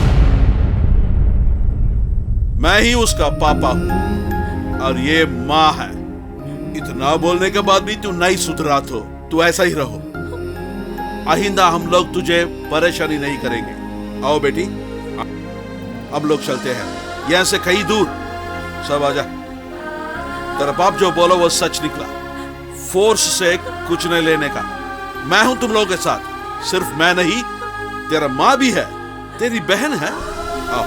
मैं ही उसका पापा हूं और ये माँ है। इतना बोलने के बाद भी तू नहीं सुधरा तो तू ऐसा ही रहो। आइंदा हम लोग तुझे परेशानी नहीं करेंगे। आओ बेटी, अब लोग चलते हैं यहां से कहीं दूर। सब आजा। तेरा बाप जो बोला वो सच निकला। फोर्स से कुछ नहीं लेने का। मैं हूं तुम लोगों के साथ। सिर्फ मैं नहीं, तेरा माँ भी है, तेरी बहन है। आओ।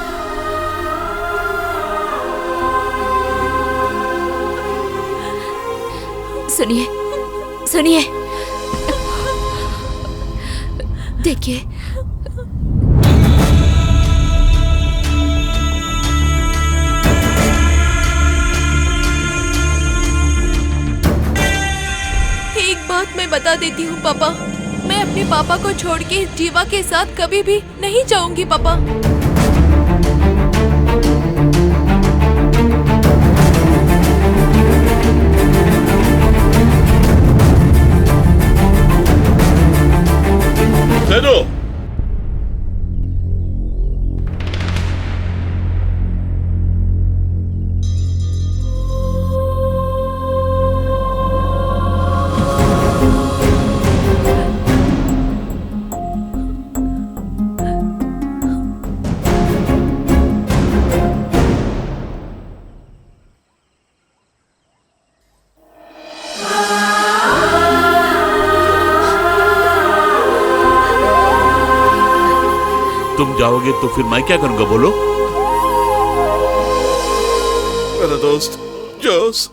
सुनिए सुनिए, देखिए एक बात मैं बता देती हूँ पापा, मैं अपने पापा को छोड़ के जीवा के साथ कभी भी नहीं जाऊंगी पापा। दे दो। तुम जाओगे तो फिर मैं क्या करूंगा, बोलो? मेरा दोस्त जोस,